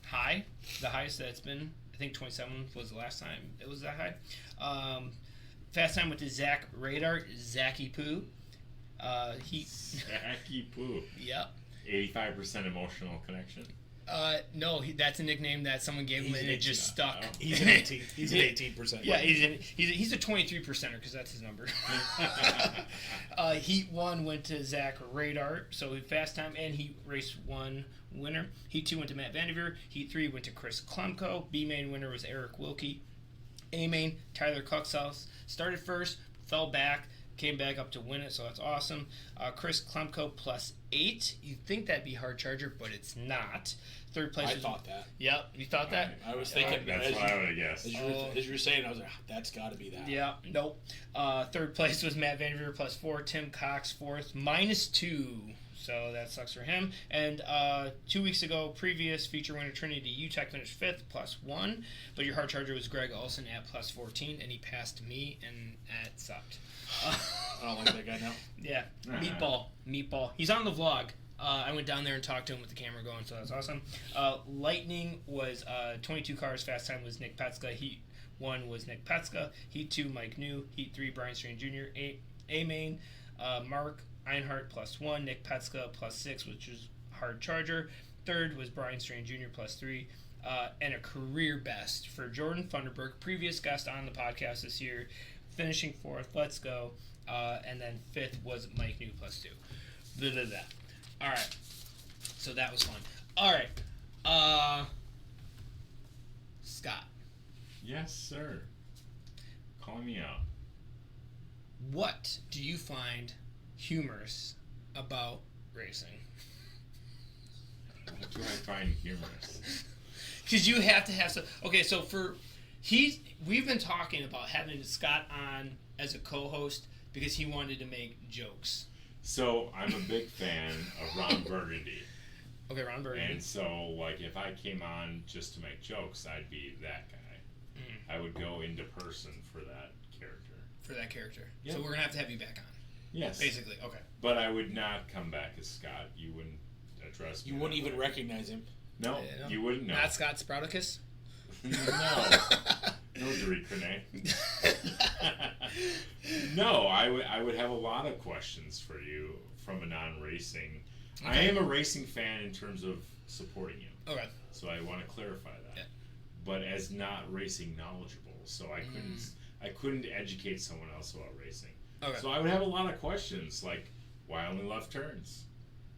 [SPEAKER 3] high, the highest that it's been. I think 27 was the last time it was that high. Fast time went to Zach Radar, Zachy Poo.
[SPEAKER 2] Zachy Poo.
[SPEAKER 3] Yep.
[SPEAKER 2] 85% emotional connection.
[SPEAKER 3] No, that's a nickname that someone gave him, and it just stuck.
[SPEAKER 1] He's an 18. He's an 18%.
[SPEAKER 3] Yeah, he's a 23%er because that's his number. Heat 1 went to Zach Radar, so fast time, and Heat Race 1 winner. Heat 2 went to Matt Vanderveer. Heat 3 went to Chris Klemko. B main winner was Eric Wilkie. A main, Tyler Cuxhouse started first, fell back, came back up to win it, so that's awesome. Chris Klemko +8. You'd think that'd be hard charger, but it's not. Third place.
[SPEAKER 1] I thought that.
[SPEAKER 3] Yep, you thought that?
[SPEAKER 1] I was thinking.
[SPEAKER 2] That's what I would have guessed.
[SPEAKER 1] As you were saying, I was like, that's got to be that.
[SPEAKER 3] Yeah, nope. Third place was Matt Vanderveer +4. Tim Cox fourth, -2. So that sucks for him. And 2 weeks ago, previous feature winner Trinity UTech finished 5th +1. But your hard charger was Greg Olson at +14, and he passed me, and that sucked.
[SPEAKER 1] I don't like that guy now.
[SPEAKER 3] Yeah, Meatball. He's on the vlog. I went down there and talked to him with the camera going, so that's awesome. Lightning was 22 cars. Fast time was Nick Petska. Heat 1 was Nick Petska. Heat 2, Mike New. Heat 3, Brian Strain Jr. A main, Mark Einhart +1. Nick Petska +6, which was hard charger. Third was Brian Strain Jr. +3. And a career best for Jordan Thunderberg, previous guest on the podcast this year, finishing 4th. Let's go. And then 5th was Mike New +2. All right. So that was fun. All right. Scott.
[SPEAKER 2] Yes, sir. Call me out.
[SPEAKER 3] What do you find humorous about racing?
[SPEAKER 2] What do I find humorous?
[SPEAKER 3] Because you have to have some. Okay, so we've been talking about having Scott on as a co-host because he wanted to make jokes.
[SPEAKER 2] So I'm a big fan of Ron Burgundy.
[SPEAKER 3] Okay, Ron Burgundy.
[SPEAKER 2] And so, like, if I came on just to make jokes, I'd be that guy. I would go into person for that character.
[SPEAKER 3] Yep. So we're going to have you back on.
[SPEAKER 2] Yes.
[SPEAKER 3] Basically, okay.
[SPEAKER 2] But I would not come back as Scott. You wouldn't address me.
[SPEAKER 1] You wouldn't even recognize him.
[SPEAKER 2] No, you wouldn't know.
[SPEAKER 3] Not Scott Sprouticus?
[SPEAKER 2] No, Derek. No, I would have a lot of questions for you from a non-racing. Okay. I am a racing fan in terms of supporting you.
[SPEAKER 3] Okay.
[SPEAKER 2] So I want to clarify that.
[SPEAKER 3] Yeah.
[SPEAKER 2] But as not racing knowledgeable, so I couldn't educate someone else about racing.
[SPEAKER 3] Okay.
[SPEAKER 2] So I would have a lot of questions like, why only left turns?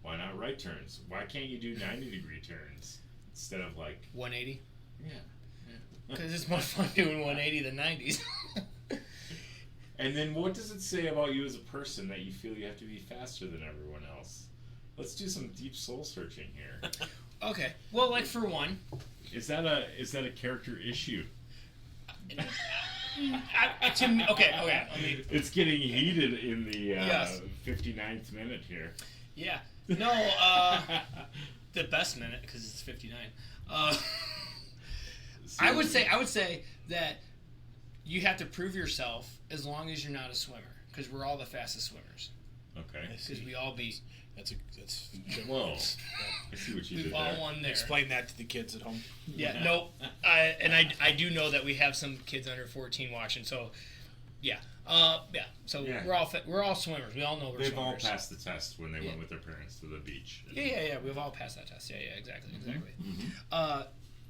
[SPEAKER 2] Why not right turns? Why can't you do 90-degree turns instead of like
[SPEAKER 3] 180?
[SPEAKER 2] Yeah.
[SPEAKER 3] Because it's more fun doing 180 than 90s.
[SPEAKER 2] And then what does it say about you as a person that you feel you have to be faster than everyone else? Let's do some deep soul searching here.
[SPEAKER 3] Okay. Well, like for one,
[SPEAKER 2] is that a character issue?
[SPEAKER 3] Okay. I mean,
[SPEAKER 2] it's getting heated in the 59th minute here.
[SPEAKER 3] Yeah. No. The best minute because it's 59. I would say that you have to prove yourself as long as you're not a swimmer, because we're all the fastest swimmers.
[SPEAKER 2] Okay.
[SPEAKER 3] Because we all beat.
[SPEAKER 1] That's
[SPEAKER 2] whoa. I see what you did there.
[SPEAKER 3] We've all won there.
[SPEAKER 1] Explain that to the kids at home.
[SPEAKER 3] Yeah. Nope. I do know that we have some kids under 14 watching. So, yeah. So we're all swimmers. We all know we're
[SPEAKER 2] They've
[SPEAKER 3] swimmers.
[SPEAKER 2] all passed the test when they went with their parents to the beach.
[SPEAKER 3] Yeah. We've all passed that test. Yeah. Exactly. Mm-hmm.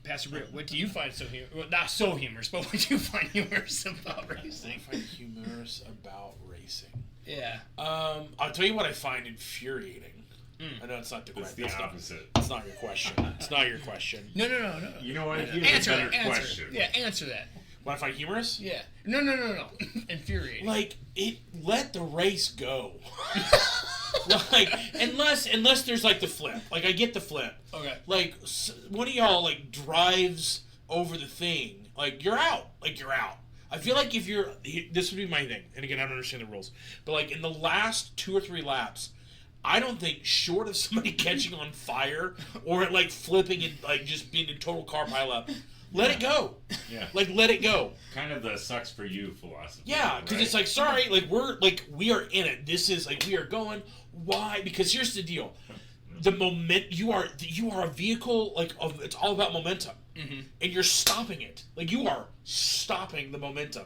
[SPEAKER 3] Pastor Britt, what do you find so humorous? Well, not so humorous, but what do you find humorous about racing?
[SPEAKER 1] I find humorous about racing.
[SPEAKER 3] Yeah.
[SPEAKER 1] I'll tell you what I find infuriating. I know it's not the question.
[SPEAKER 2] It's the opposite.
[SPEAKER 1] It's not your question. It's not your question.
[SPEAKER 3] No.
[SPEAKER 2] You know what?
[SPEAKER 3] Answer
[SPEAKER 2] a better
[SPEAKER 3] that.
[SPEAKER 2] question.
[SPEAKER 3] Yeah, answer that.
[SPEAKER 1] What I find humorous?
[SPEAKER 3] Yeah. No. Infuriating.
[SPEAKER 1] Like, let the race go. Like, unless there's like the flip. Like, I get the flip.
[SPEAKER 3] Okay.
[SPEAKER 1] Like, one of y'all like drives over the thing. Like, you're out. I feel like if you're, this would be my thing. And again, I don't understand the rules. But like in the last 2 or 3 laps, I don't think, short of somebody catching on fire or like flipping and like just being a total car pileup, let it go.
[SPEAKER 2] Yeah.
[SPEAKER 1] Like, let it go.
[SPEAKER 2] Kind of the sucks for you philosophy.
[SPEAKER 1] Yeah, because it's like, sorry, like we are in it. This is like, we are going. Why? Because here's the deal. The you are a vehicle, like, it's all about momentum. Mm-hmm. And you're stopping it. Like, you are stopping the momentum.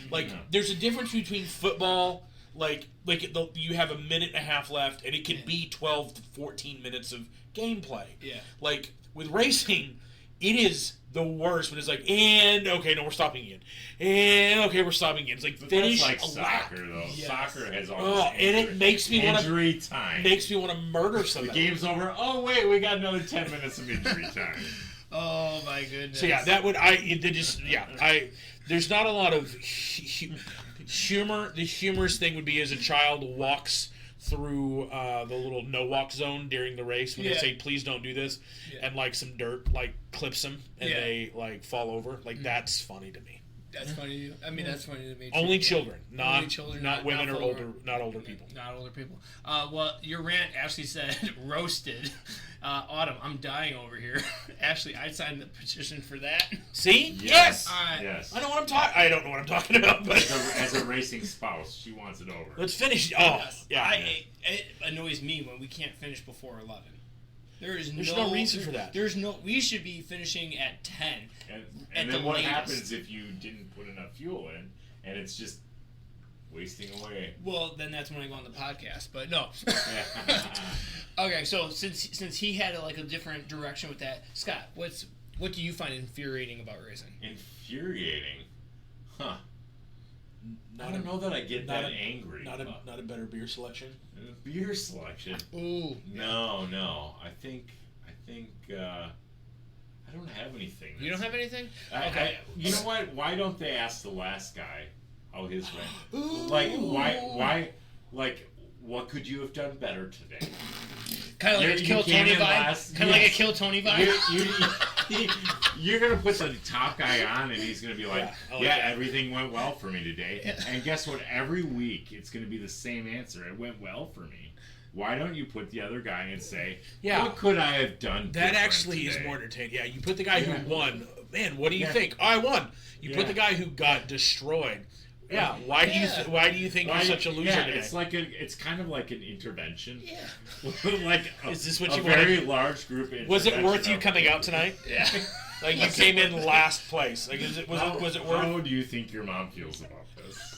[SPEAKER 1] Like, there's a difference between football you have a minute and a half left, and it can be 12 to 14 minutes of gameplay.
[SPEAKER 3] Yeah.
[SPEAKER 1] Like, with racing, it is the worst when it's like, and, okay, no, we're stopping again. And, okay, we're stopping again. It's like, finish
[SPEAKER 2] that's like
[SPEAKER 1] a lap.
[SPEAKER 2] soccer, though.
[SPEAKER 3] Yes.
[SPEAKER 2] Soccer has all
[SPEAKER 1] Oh, and it makes me want to...
[SPEAKER 2] Injury time.
[SPEAKER 1] Makes me want to murder
[SPEAKER 2] The
[SPEAKER 1] somebody.
[SPEAKER 2] game's over. Oh, wait, we got another 10 minutes of injury time.
[SPEAKER 3] Oh my goodness.
[SPEAKER 1] So yeah, that would there's not a lot of humor. The humorous thing would be as a child walks through the little no walk zone during the race when they say please don't do this, and like some dirt like clips them and they like fall over. Like that's funny to me.
[SPEAKER 3] That's funny to you. I mean, that's funny to me.
[SPEAKER 1] Only children, not women or
[SPEAKER 3] older,
[SPEAKER 1] not older people.
[SPEAKER 3] Not older people. Well, your rant actually said roasted. Autumn, I'm dying over here. Ashley, I signed the petition for that.
[SPEAKER 1] See? Yes.
[SPEAKER 3] All right.
[SPEAKER 2] Yes.
[SPEAKER 1] I don't know what I'm talking about, but
[SPEAKER 2] As a racing spouse, she wants it over.
[SPEAKER 1] let's finish. Oh,
[SPEAKER 3] Yes.
[SPEAKER 1] yeah.
[SPEAKER 3] It annoys me when we can't finish before 11. There's
[SPEAKER 1] no reason for that.
[SPEAKER 3] We should be finishing at 10.
[SPEAKER 2] And
[SPEAKER 3] the
[SPEAKER 2] then what
[SPEAKER 3] latest.
[SPEAKER 2] happens if you didn't put enough fuel in, and it's just wasting away?
[SPEAKER 3] Well, then that's when I go on the podcast. But no. Okay, so since he had a different direction with that, Scott, what do you find infuriating about racing?
[SPEAKER 2] Infuriating, huh? I don't know that I get that angry.
[SPEAKER 1] Not a better beer selection.
[SPEAKER 2] Beer selection.
[SPEAKER 3] Ooh.
[SPEAKER 2] No. I think I don't have anything.
[SPEAKER 3] You don't have anything?
[SPEAKER 2] Okay. You know what? Why don't they ask the last guy how his went? Like why? Like what could you have done better today?
[SPEAKER 3] Kind of like a Kill Tony vibe. Kind of like a Kill Tony vibe.
[SPEAKER 2] You're gonna put the top guy on, and he's gonna be like, everything went well for me today.
[SPEAKER 3] Yeah.
[SPEAKER 2] And guess what? Every week it's gonna be the same answer. It went well for me. Why don't you put the other guy and say, what could I have done?
[SPEAKER 1] That actually is more entertaining. Yeah, you put the guy who won. Man, what do you think? I won. You put the guy who got destroyed. Yeah. Why do you think you're such a loser today?
[SPEAKER 2] It's kind of like an intervention.
[SPEAKER 3] Yeah.
[SPEAKER 1] Is this what you
[SPEAKER 2] very
[SPEAKER 1] wanted?
[SPEAKER 2] large group?
[SPEAKER 1] Was it worth you coming out tonight?
[SPEAKER 3] Yeah.
[SPEAKER 1] Like you came in last place. Like was it worth?
[SPEAKER 2] How do you think your mom feels about this?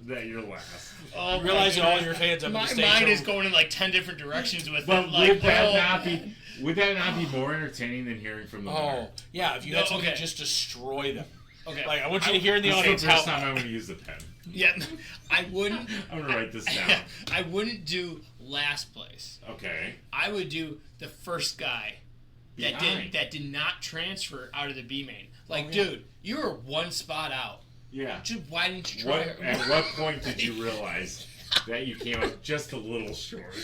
[SPEAKER 2] That you're last.
[SPEAKER 1] Oh, realizing all your fans have
[SPEAKER 3] my mind is going in 10 different directions with
[SPEAKER 2] but
[SPEAKER 3] it.
[SPEAKER 2] Would that not be more entertaining than hearing from the winner?
[SPEAKER 1] Yeah, if you had something to just destroy them.
[SPEAKER 3] Okay.
[SPEAKER 1] Like I want you to hear in the audience
[SPEAKER 2] how. This is the first time I'm going to use the pen.
[SPEAKER 3] Yeah, I wouldn't.
[SPEAKER 2] I'm going to write this down.
[SPEAKER 3] I wouldn't do last place.
[SPEAKER 2] Okay.
[SPEAKER 3] I would do the first guy that did not transfer out of the B main. Dude, you were one spot out.
[SPEAKER 2] Yeah.
[SPEAKER 3] Why didn't you try?
[SPEAKER 2] At what point did you realize that you came up just a little short?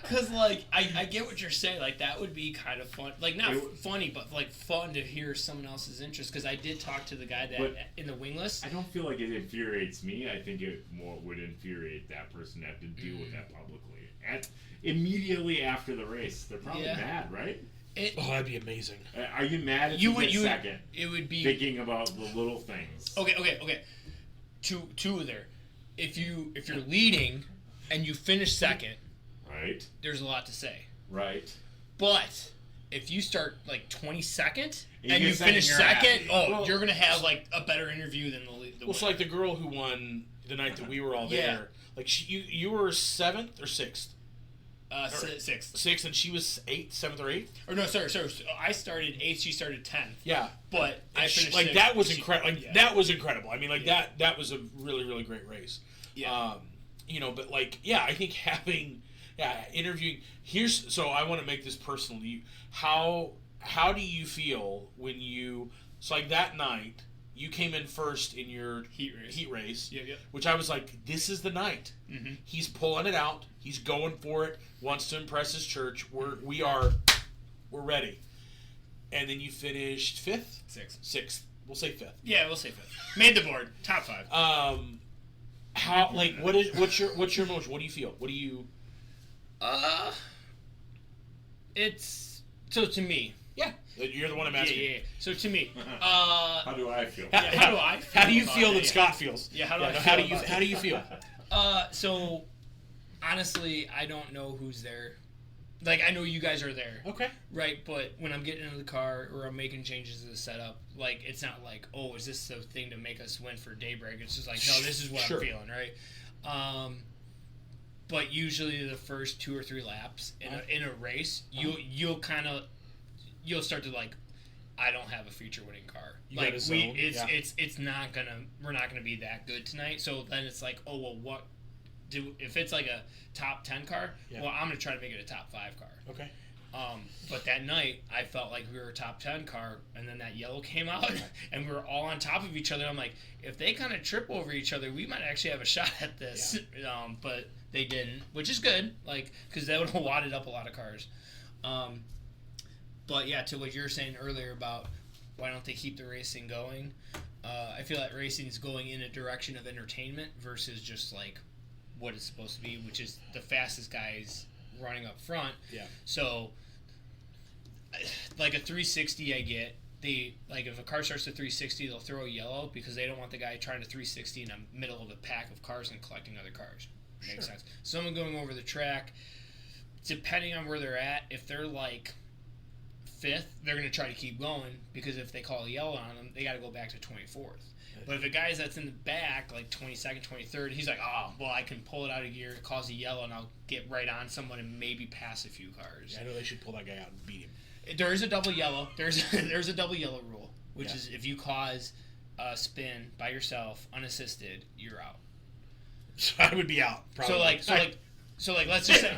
[SPEAKER 3] Because I get what you're saying. That would be kind of fun. Not funny, but fun to hear someone else's interest. Because I did talk to the guy in the Wingless.
[SPEAKER 2] I don't feel like it infuriates me. I think it more would infuriate that person to have to deal with that publicly. Immediately after the race, they're probably mad, right?
[SPEAKER 1] That'd be amazing.
[SPEAKER 2] Are you mad if you get second?
[SPEAKER 3] It would be
[SPEAKER 2] thinking about the little things.
[SPEAKER 3] Okay. Two there. If you're leading and you finish second,
[SPEAKER 2] right?
[SPEAKER 3] There's a lot to say.
[SPEAKER 2] Right.
[SPEAKER 3] But if you start 22nd and
[SPEAKER 2] you
[SPEAKER 3] you finish second,
[SPEAKER 2] happy.
[SPEAKER 3] You're gonna have a better interview than the winner.
[SPEAKER 1] It's like the girl who won the night that we were all there. You were 7th or 6th.
[SPEAKER 3] 6th,
[SPEAKER 1] and she was 7th or 8th.
[SPEAKER 3] Or no, sorry. I started 8th. She started 10th.
[SPEAKER 1] Yeah,
[SPEAKER 3] but I finished 6th.
[SPEAKER 1] That was incredible. That was incredible. I mean, that was a really really great race.
[SPEAKER 3] Yeah.
[SPEAKER 1] But I think having interviewing. So I want to make this personal to you. How do you feel when you that night? You came in first in your heat race, which I was like, this is the night.
[SPEAKER 3] Mm-hmm.
[SPEAKER 1] He's pulling it out. He's going for it. Wants to impress his church. We're ready. And then you finished 5th? 6th. We'll say 5th.
[SPEAKER 3] Yeah, we'll say 5th. Made the board. Top 5.
[SPEAKER 1] What's your emotion? What do you feel? What do you?
[SPEAKER 3] It's so to me.
[SPEAKER 1] Yeah, you're the one I'm asking.
[SPEAKER 3] Yeah. So to me,
[SPEAKER 2] how do I feel?
[SPEAKER 3] How do I feel?
[SPEAKER 1] How do you feel that Scott feels?
[SPEAKER 3] Yeah, how do I feel?
[SPEAKER 1] How do you feel?
[SPEAKER 3] So honestly, I don't know who's there. I know you guys are there.
[SPEAKER 1] Okay.
[SPEAKER 3] Right, but when I'm getting into the car or I'm making changes to the setup, it's not is this the thing to make us win for Daybreak? It's just no, this is what I'm feeling, right? But usually the first 2 or 3 laps in a race, you'll start to like, I don't have a feature winning car. Like it's not gonna, we're not gonna be that good tonight. So then it's like, oh well, if it's like a top 10 car, well I'm gonna try to make it a top 5 car.
[SPEAKER 1] Okay.
[SPEAKER 3] But that night I felt like we were a top 10 car, and then that yellow came out, and we were all on top of each other. I'm like, if they kind of trip over each other, we might actually have a shot at this. Yeah. But they didn't, which is good, like, because that would have wadded up a lot of cars. But yeah, to what you were saying earlier about why don't they keep the racing going, I feel like racing is going in a direction of entertainment versus just like what it's supposed to be, which is the fastest guys running up front. Yeah. So like a 360, I get like if a car starts to 360, they'll throw a yellow because they don't want the guy trying to 360 in the middle of a pack of cars and collecting other cars. Makes sense. Someone going over the track, depending on where they're at, if they're like 5th, they're going to try to keep going because if they call a yellow on them, they got to go back to 24th. But if a guy's that's in the back, like 22nd, 23rd, he's like, oh, well, I can pull it out of gear, cause a yellow, and I'll get right on someone and maybe pass a few cars.
[SPEAKER 1] Yeah, I know they should pull that guy out and beat him.
[SPEAKER 3] There is a double yellow. There's a double yellow rule, which is if you cause a spin by yourself, unassisted, you're out.
[SPEAKER 1] So I would be out, probably.
[SPEAKER 3] So let's just say,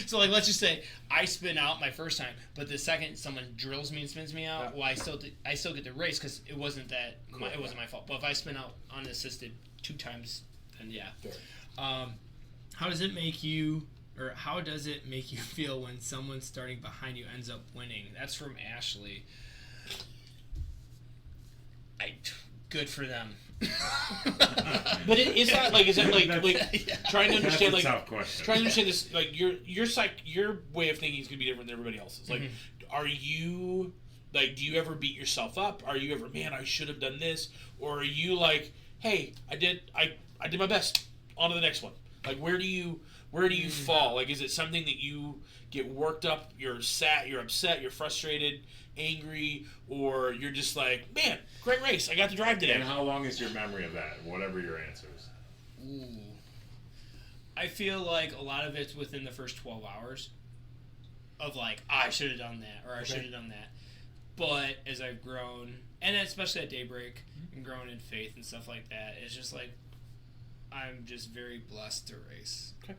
[SPEAKER 3] So let's just say I spin out my first time, but the second someone drills me and spins me out, well, I still get the race because it wasn't my fault. But if I spin out unassisted 2 times, then yeah. Fair. How does it make you feel when someone starting behind you ends up winning? That's from Ashley. Good for them.
[SPEAKER 1] But is that like trying to understand trying to understand this, like your way of thinking is gonna be different than everybody else's. Like, are you like, do you ever beat yourself up? Are you ever, man, I should have done this? Or are you like, hey, I did my best, on to the next one? Like, where do you fall? Like, is it something that you get worked up, you're sad, you're upset, you're frustrated, angry, or you're just like, man, great race, I got to drive today?
[SPEAKER 2] And how long is your memory of that? Whatever your answer is.
[SPEAKER 3] Ooh. I feel like a lot of it's within the first 12 hours of like, I should have done that, or I should have done that. But as I've grown, and especially at Daybreak, and grown in faith and stuff like that, it's just like, I'm just very blessed to race. Okay.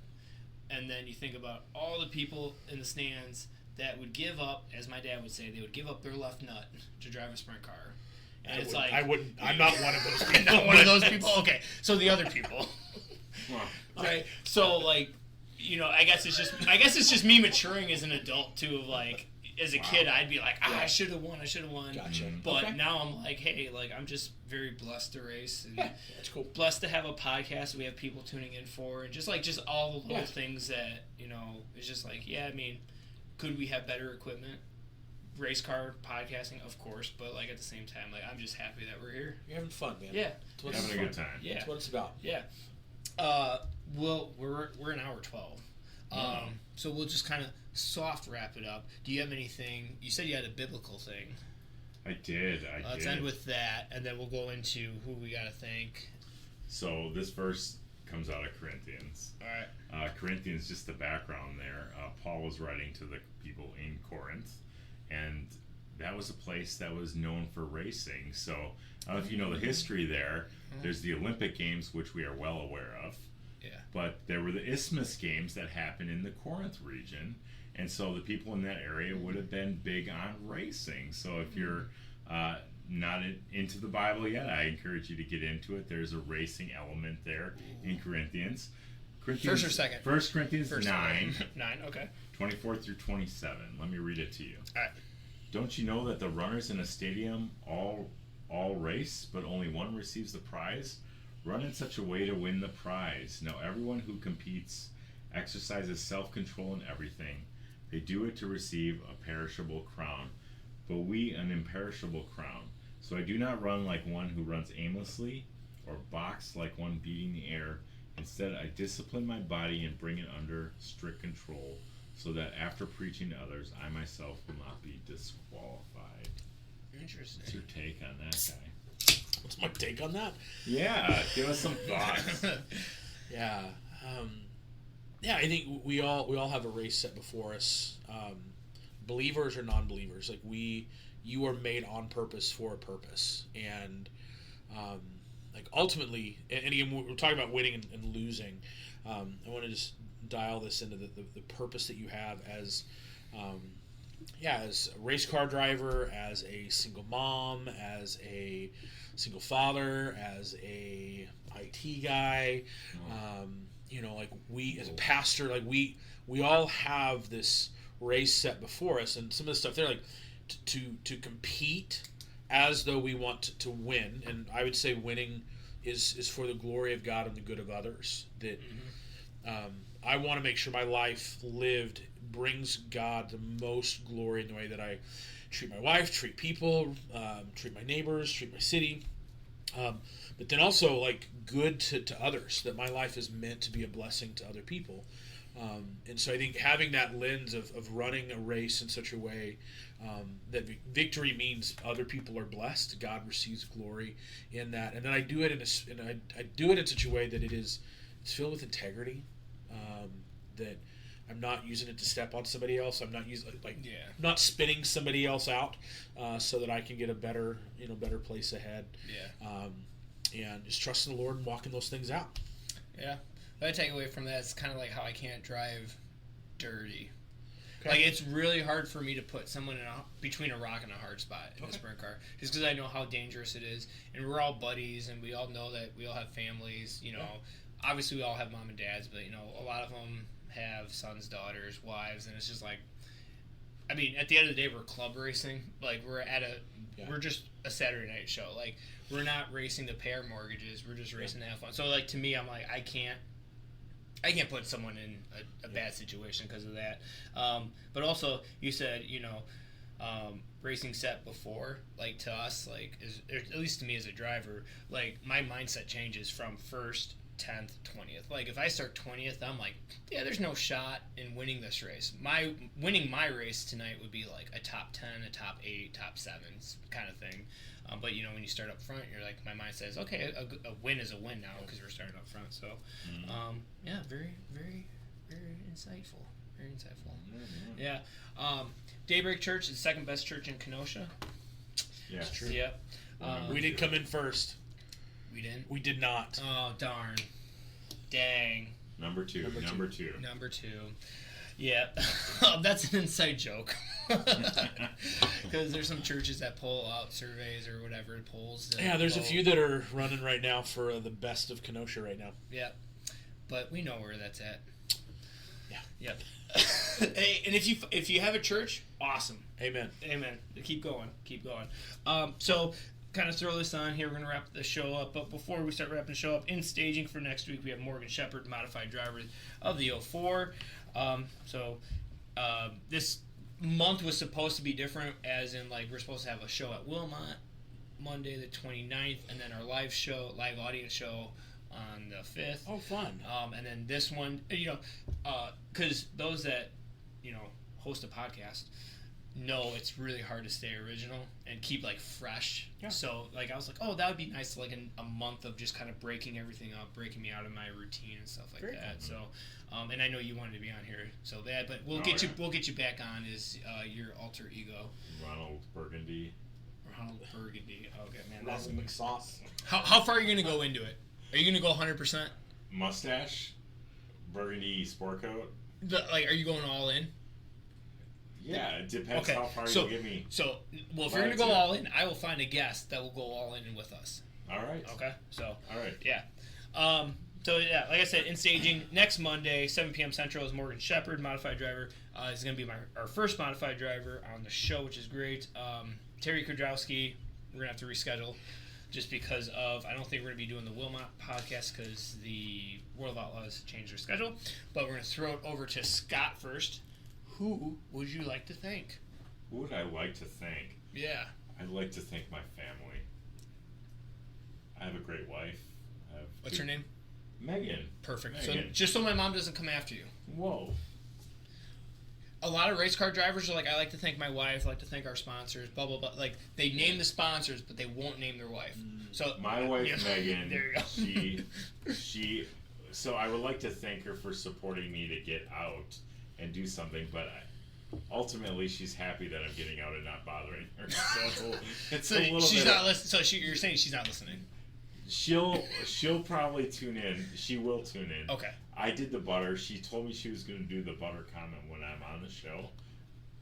[SPEAKER 3] And then you think about all the people in the stands that would give up, as my dad would say, they would give up their left nut to drive a sprint car. And
[SPEAKER 1] I wouldn't. I'm not one of those people.
[SPEAKER 3] Not one of those people? Okay. So the other people. Right? So, like, you know, I guess it's just me maturing as an adult, too, of, like, as a kid, I'd be like, I should have won.
[SPEAKER 1] Gotcha.
[SPEAKER 3] But now I'm like, hey, like, I'm just very blessed to race. And
[SPEAKER 1] that's cool.
[SPEAKER 3] Blessed to have a podcast we have people tuning in for. And just all the little things that, you know, it's just like, I mean, could we have better equipment? Race car podcasting, of course, but like at the same time, like, I'm just happy that we're here.
[SPEAKER 1] You're having fun, man.
[SPEAKER 3] Yeah,
[SPEAKER 2] having a good time.
[SPEAKER 3] Yeah,
[SPEAKER 1] that's what it's about.
[SPEAKER 3] Yeah. Well, we're an hour 12. So we'll just kind of soft wrap it up. Do you have anything? You said you had a biblical thing.
[SPEAKER 2] I did.
[SPEAKER 3] Let's end with that, and then we'll go into who we got to thank.
[SPEAKER 2] So this verse comes out of Corinthians.
[SPEAKER 3] All right.
[SPEAKER 2] Corinthians, just the background there. Paul was writing to the people in Corinth, and that was a place that was known for racing. So I don't know if you know the history there. There's the Olympic Games, which we are well aware of. Yeah. But there were the Isthmus Games that happened in the Corinth region, and so the people in that area would have been big on racing. So if you're not into the Bible yet, I encourage you to get into it. There's a racing element there in Corinthians.
[SPEAKER 3] First or second?
[SPEAKER 2] 1 Corinthians 9.
[SPEAKER 3] 9, okay.
[SPEAKER 2] 24 through 27. Let me read it to you.
[SPEAKER 3] All right.
[SPEAKER 2] Don't you know that the runners in a stadium all race, but only one receives the prize? Run in such a way to win the prize. Now everyone who competes exercises self-control in everything. They do it to receive a perishable crown, but we an imperishable crown. So I do not run like one who runs aimlessly, or box like one beating the air. Instead, I discipline my body and bring it under strict control, so that after preaching to others, I myself will not be disqualified.
[SPEAKER 3] Interesting.
[SPEAKER 2] What's your take on that, guy?
[SPEAKER 1] What's my take on that?
[SPEAKER 2] Yeah, give us some thoughts.
[SPEAKER 1] Yeah. I think we all have a race set before us, believers or non-believers. Like you are made on purpose for a purpose, and like ultimately, and again, we're talking about winning and losing. I want to just dial this into the purpose that you have as as a race car driver, as a single mom, as a single father, as a IT guy. Like we as a pastor, like we all have this race set before us, and some of the stuff there, like to compete as though we want to win. And I would say winning is for the glory of God and the good of others. That I want to make sure my life lived brings God the most glory in the way that I treat my wife, treat people, treat my neighbors, treat my city. But then also like good to others, that my life is meant to be a blessing to other people. And so I think having that lens of running a race in such a way that victory means other people are blessed, God receives glory in that, and then I do it I do it in such a way that it's filled with integrity, that I'm not using it to step on somebody else. I'm not using not spinning somebody else out so that I can get a better place ahead. And just trusting the Lord and walking those things out.
[SPEAKER 3] Yeah. What I take away from that is kind of like how I can't drive dirty. Okay. Like, it's really hard for me to put someone between a rock and a hard spot in a sprint car, just because I know how dangerous it is. And we're all buddies, and we all know that we all have families. Obviously we all have mom and dads, but a lot of them have sons, daughters, wives, and it's just like, I mean, at the end of the day, we're club racing. Like, we're just a Saturday night show. Like, we're not racing to pay our mortgages. We're just racing to have fun. So, like, to me, I'm like, I can't put someone in a bad situation because of that. But also, you said, racing set before, like, to us, like, at least to me as a driver, like, my mindset changes from first, 10th, 20th. Like, if I start 20th, I'm like, yeah, there's no shot in winning this race. Winning my race tonight would be like a top 10, a top 8, top 7 kind of thing. But when you start up front, you're like, my mind says, okay, a win is a win now because we're starting up front. So, very, very, very insightful. Very insightful. Mm-hmm. Yeah. Daybreak Church is the second best church in Kenosha.
[SPEAKER 2] Yeah, it's true.
[SPEAKER 3] Yeah.
[SPEAKER 1] We didn't come in first.
[SPEAKER 3] We didn't?
[SPEAKER 1] We did not.
[SPEAKER 3] Oh, darn. Dang.
[SPEAKER 2] Number two.
[SPEAKER 3] Yeah. That's an inside joke. Because there's some churches that pull out surveys or whatever, polls.
[SPEAKER 1] There's a few that are running right now for the best of Kenosha right now.
[SPEAKER 3] Yeah. But we know where that's at.
[SPEAKER 1] Yeah.
[SPEAKER 3] Yep. Hey, and if you have a church, awesome.
[SPEAKER 1] Amen.
[SPEAKER 3] Keep going. So kind of throw this on here. We're going to wrap the show up. But before we start wrapping the show up, in staging for next week, we have Morgan Shepherd, modified driver of the 04. This month was supposed to be different, as in, like, we're supposed to have a show at Wilmot Monday the 29th, and then our live audience show on the 5th.
[SPEAKER 1] Oh, fun.
[SPEAKER 3] And then this one, because those that, host a podcast know it's really hard to stay original and keep, like, fresh. Yeah. So, like, I was like, oh, that would be nice, like, a month of just kind of breaking everything up, breaking me out of my routine and stuff like Very that. Cool. So, and I know you wanted to be on here, so that, but we'll get you back on as your alter ego.
[SPEAKER 2] Ronald Burgundy.
[SPEAKER 3] Okay, man.
[SPEAKER 1] That's McSauce.
[SPEAKER 3] How far are you going to go into it? Are you going to go 100%?
[SPEAKER 2] Mustache. Burgundy sport coat.
[SPEAKER 3] Are you going all in?
[SPEAKER 2] Yeah, it depends how far you'll get me.
[SPEAKER 3] So, if you're going to go all in, I will find a guest that will go all in with us.
[SPEAKER 2] All right.
[SPEAKER 3] Okay, so.
[SPEAKER 2] All right.
[SPEAKER 3] Yeah. Like I said, in staging, next Monday, 7 p.m. Central, is Morgan Shepherd, modified driver. He's going to be our first modified driver on the show, which is great. Terry Kudrowski, we're going to have to reschedule just because I don't think we're going to be doing the Wilmot podcast because the World of Outlaws changed their schedule. But we're going to throw it over to Scott first. Who would you like to thank?
[SPEAKER 2] Who would I like to thank?
[SPEAKER 3] Yeah.
[SPEAKER 2] I'd like to thank my family. I have a great wife.
[SPEAKER 3] What's her name?
[SPEAKER 2] Megan.
[SPEAKER 3] Perfect. Megan. So just so my mom doesn't come after you.
[SPEAKER 2] Whoa.
[SPEAKER 3] A lot of race car drivers are like, I like to thank my wife, I like to thank our sponsors, blah, blah, blah. Like, they name the sponsors, but they won't name their wife. So
[SPEAKER 2] my wife, Megan,
[SPEAKER 3] there you go.
[SPEAKER 2] she So I would like to thank her for supporting me to get out and do something, but ultimately she's happy that I'm getting out and not bothering her. So it's a little
[SPEAKER 3] she's
[SPEAKER 2] bit.
[SPEAKER 3] not listening. So you're saying she's not listening?
[SPEAKER 2] She'll probably tune in. She will tune in.
[SPEAKER 3] Okay.
[SPEAKER 2] I did the butter. She told me she was going to do the butter comment when I'm on the show.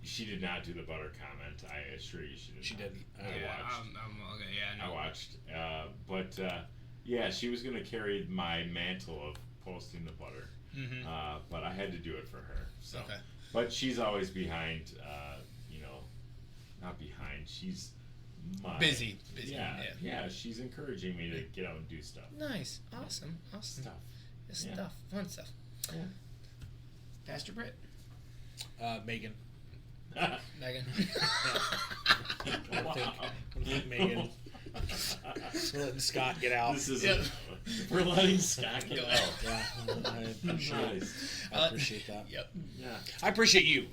[SPEAKER 2] She did not do the butter comment. I assure you she did.
[SPEAKER 1] She didn't.
[SPEAKER 2] I watched.
[SPEAKER 3] Okay. Yeah. No.
[SPEAKER 2] I watched. Yeah, she was going to carry my mantle of posting the butter.
[SPEAKER 3] Mm-hmm.
[SPEAKER 2] But I had to do it for her. So.
[SPEAKER 3] Okay.
[SPEAKER 2] But she's always behind. Not behind. She's
[SPEAKER 3] busy.
[SPEAKER 2] Yeah. She's encouraging me to get out and do stuff.
[SPEAKER 3] Nice. Awesome. Stuff. Fun stuff.
[SPEAKER 2] Yeah.
[SPEAKER 3] Pastor Britt.
[SPEAKER 1] Megan.
[SPEAKER 3] Megan.
[SPEAKER 1] I think Megan. We're letting Scott get out.
[SPEAKER 2] We're letting Scott get out.
[SPEAKER 1] Yeah, I appreciate that.
[SPEAKER 3] Yep.
[SPEAKER 2] Yeah.
[SPEAKER 1] I appreciate you.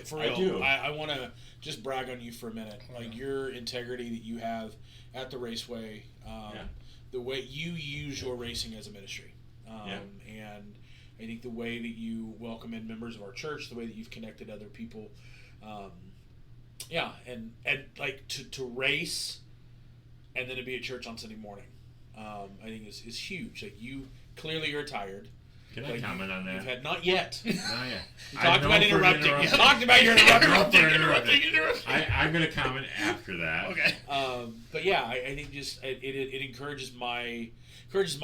[SPEAKER 1] For real.
[SPEAKER 2] I do.
[SPEAKER 1] I want to just brag on you for a minute. Like your integrity that you have at the Raceway, the way you use your racing as a ministry, and I think the way that you welcome in members of our church, the way that you've connected other people, and like to race, and then to be at church on Sunday morning, I think is huge. Like you clearly you're tired.
[SPEAKER 2] Can I comment on that?
[SPEAKER 1] You've had not yet.
[SPEAKER 2] Not yet.
[SPEAKER 1] You talked about interrupting. You talked about your interrupting.
[SPEAKER 2] I'm going to comment after that.
[SPEAKER 3] Okay.
[SPEAKER 1] But yeah, I think just it encourages my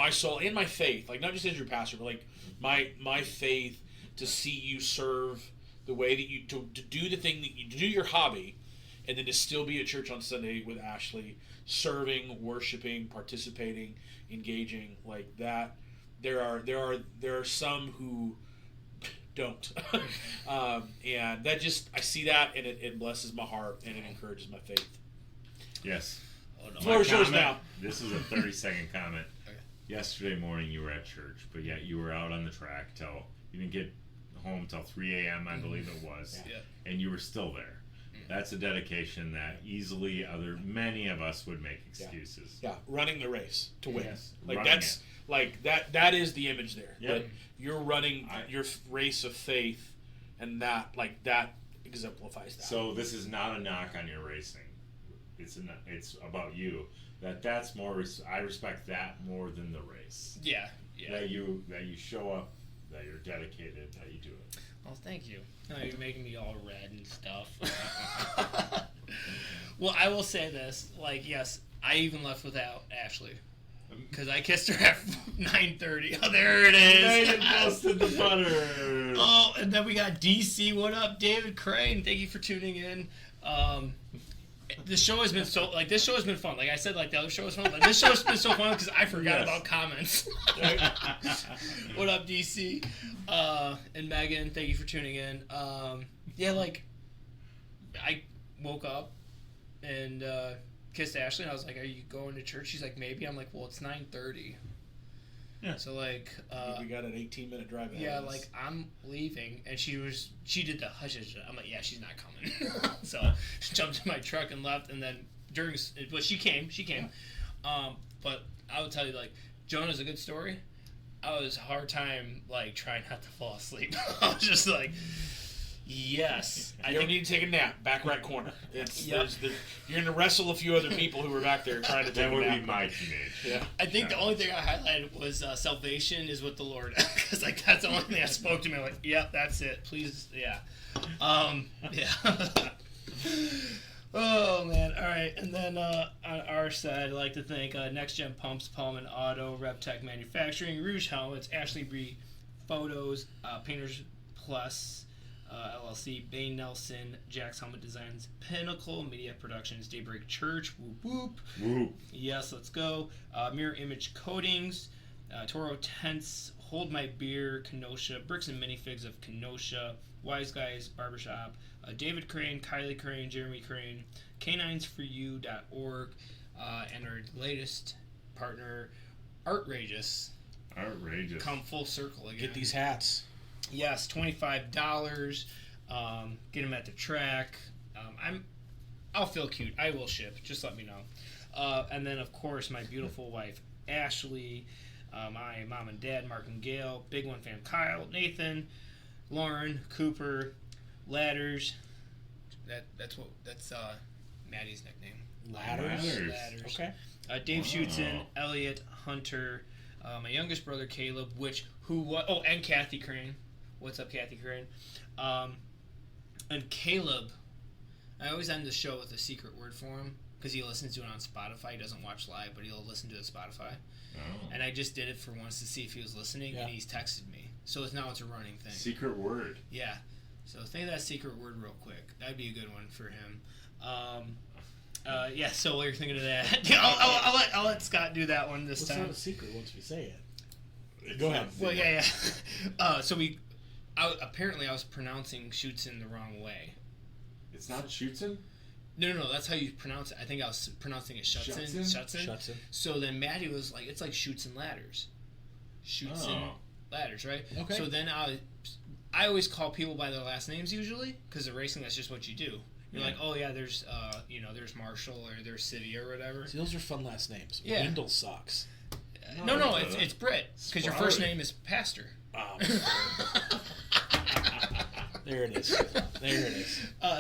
[SPEAKER 1] soul and my faith. Like not just as your pastor, but like my faith to see you serve the way that you to do the thing that you do your hobby, and then to still be at church on Sunday with Ashley, serving, worshiping, participating, engaging like that. There are some who don't, and that just I see that and it blesses my heart and it encourages my faith.
[SPEAKER 2] Yes.
[SPEAKER 1] Floor is yours now.
[SPEAKER 2] This is a 30-second comment.
[SPEAKER 3] Okay.
[SPEAKER 2] Yesterday morning you were at church, but yet you were out on the track till you didn't get home till 3 a.m. I believe it was, and you were still there. That's a dedication that easily many of us would make excuses.
[SPEAKER 1] Yeah, running the race to win.
[SPEAKER 2] Yes,
[SPEAKER 1] like that's it. Like that is the image there.
[SPEAKER 2] Yep.
[SPEAKER 1] That you're running your race of faith, and that exemplifies that.
[SPEAKER 2] So this is not a knock on your racing. It's about you. That's more. I respect that more than the race.
[SPEAKER 3] Yeah.
[SPEAKER 2] That you show up, that you're dedicated, that you do it.
[SPEAKER 3] Well, thank you. Oh, you're making me all red and stuff. Well, I will say this. Like, yes, I even left without Ashley. Because I kissed her at 9:30. Oh, there it is.
[SPEAKER 2] Megan posted the butter.
[SPEAKER 3] Oh, and then we got DC. What up, David Crane? Thank you for tuning in. This show has been this show has been fun. Like I said, like the other show was fun. Like this show has been so fun because I forgot about comments. What up, DC? And Megan, thank you for tuning in. Like I woke up and kissed Ashley and I was like, "Are you going to church?" She's like, "Maybe." I'm like, "Well, it's 9:30."
[SPEAKER 2] Yeah.
[SPEAKER 3] So like,
[SPEAKER 1] we got an 18-minute drive ahead.
[SPEAKER 3] Yeah, like I'm leaving, and she did the hush. I'm like, yeah, she's not coming. So she jumped in my truck and left, and then but she came. But I would tell you, like, Jonah's a good story. I was a hard time like trying not to fall asleep. I was just like, yes.
[SPEAKER 1] I think you need to take a nap. Back right corner. You're going to wrestle a few other people who were back there trying to take a nap.
[SPEAKER 2] That would be my teenage.
[SPEAKER 1] Yeah.
[SPEAKER 3] I think the only thing I highlighted was salvation is with the Lord. Because like that's the only thing that spoke to me. I'm like, yep, that's it. Please, yeah. Oh, man. All right. And then on our side, I'd like to thank Next Gen Pumps, Pullman Auto, RepTech Manufacturing, Rouge Helmets, Ashley Bree Photos, Painters Plus, LLC, Bain Nelson, Jack's Helmet Designs, Pinnacle Media Productions, Daybreak Church, whoop whoop.
[SPEAKER 2] Whoop.
[SPEAKER 3] Yes, let's go. Mirror Image Coatings, Toro Tents, Hold My Beer, Kenosha, Bricks and Minifigs of Kenosha, Wise Guys Barbershop, David Crane, Kylie Crane, Jeremy Crane, caninesforyou.org, and our latest partner, Artrageous.
[SPEAKER 2] Outrageous.
[SPEAKER 3] Come full circle again.
[SPEAKER 1] Get these hats.
[SPEAKER 3] Yes, $25. Get them at the track. I'll feel cute. I will ship. Just let me know. And then, of course, my beautiful wife, Ashley. my mom and dad, Mark and Gail, Big One fan Kyle, Nathan, Lauren, Cooper, Ladders. That's Maddie's nickname.
[SPEAKER 1] Ladders. Okay.
[SPEAKER 3] Dave Schutzen, Elliot, Hunter, my youngest brother Caleb, and Kathy Crane. What's up, Kathy Crane? And Caleb, I always end the show with a secret word for him because he listens to it on Spotify. He doesn't watch live, but he'll listen to it on Spotify. Oh. And I just did it for once to see if he was listening, and he's texted me. So now it's a running thing.
[SPEAKER 2] Secret word.
[SPEAKER 3] Yeah. So think of that secret word real quick. That'd be a good one for him. So while you're thinking of that, I'll let Scott do that one this time.
[SPEAKER 1] What's not a secret once we say it? Go ahead.
[SPEAKER 3] Well, yeah. Apparently I was pronouncing Schutzen the wrong way.
[SPEAKER 2] It's not Schutzen?
[SPEAKER 3] No, that's how you pronounce it. I think I was pronouncing it Schutzen. So then Maddie was like, it's like Schutzen Ladders. Ladders, right? Okay. So then I always call people by their last names usually, because in racing that's just what you do. You're like, oh yeah, there's there's Marshall or there's City or whatever.
[SPEAKER 1] See, those are fun last names.
[SPEAKER 3] Yeah.
[SPEAKER 1] Sucks. sucks.
[SPEAKER 3] No, it's Brit, because your first name is Pastor.
[SPEAKER 1] There it is.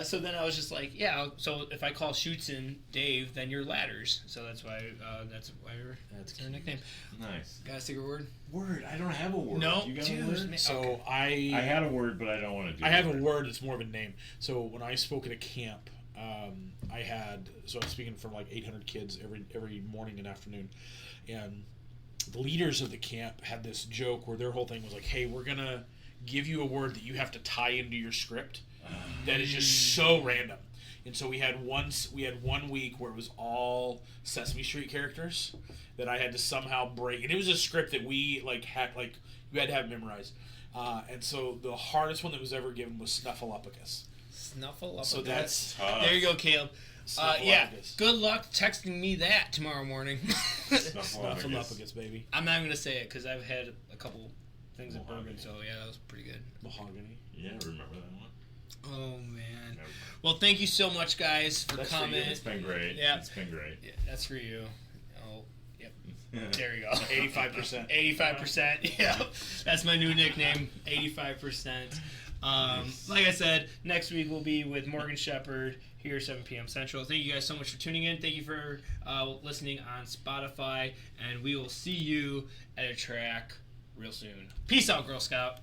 [SPEAKER 3] So then I was just like, so if I call Schutzen Dave, then you're Ladders. So that's why that's their nickname.
[SPEAKER 2] Nice.
[SPEAKER 3] Got a secret word?
[SPEAKER 2] Word. I don't have a word.
[SPEAKER 3] No.
[SPEAKER 2] You got a word?
[SPEAKER 1] So
[SPEAKER 3] okay.
[SPEAKER 1] I
[SPEAKER 2] had a word, but I don't want to do it.
[SPEAKER 1] I have a word. It's more of a name. So when I spoke at a camp, I was speaking for like 800 kids every morning and afternoon, and the leaders of the camp had this joke where their whole thing was like, hey, we're going to give you a word that you have to tie into your script that is just so random. And so we had one week where it was all Sesame Street characters that I had to somehow break, and it was a script that we you had to have memorized. And so the hardest one that was ever given was Snuffleupagus. So that's
[SPEAKER 2] tough.
[SPEAKER 3] There you go, Caleb. Good luck texting me that tomorrow morning.
[SPEAKER 1] Snuffleupagus, baby.
[SPEAKER 3] I'm not even gonna say it because I've had a couple things at Bergen, so that was pretty good.
[SPEAKER 1] Mahogany.
[SPEAKER 2] Yeah, remember that one?
[SPEAKER 3] Oh man. Well, thank you so much, guys, for coming.
[SPEAKER 2] It's been great.
[SPEAKER 3] Yeah,
[SPEAKER 2] it's been great.
[SPEAKER 3] Yeah, that's for you. Oh, yep. There you go.
[SPEAKER 1] 85%.
[SPEAKER 3] 85%. Yeah, that's my new nickname. 85%. Like I said, next week we'll be with Morgan Shepherd here 7 p.m. Central. Thank you guys so much for tuning in. Thank you for listening on Spotify, and we will see you at a track real soon. Peace out, Girl Scout.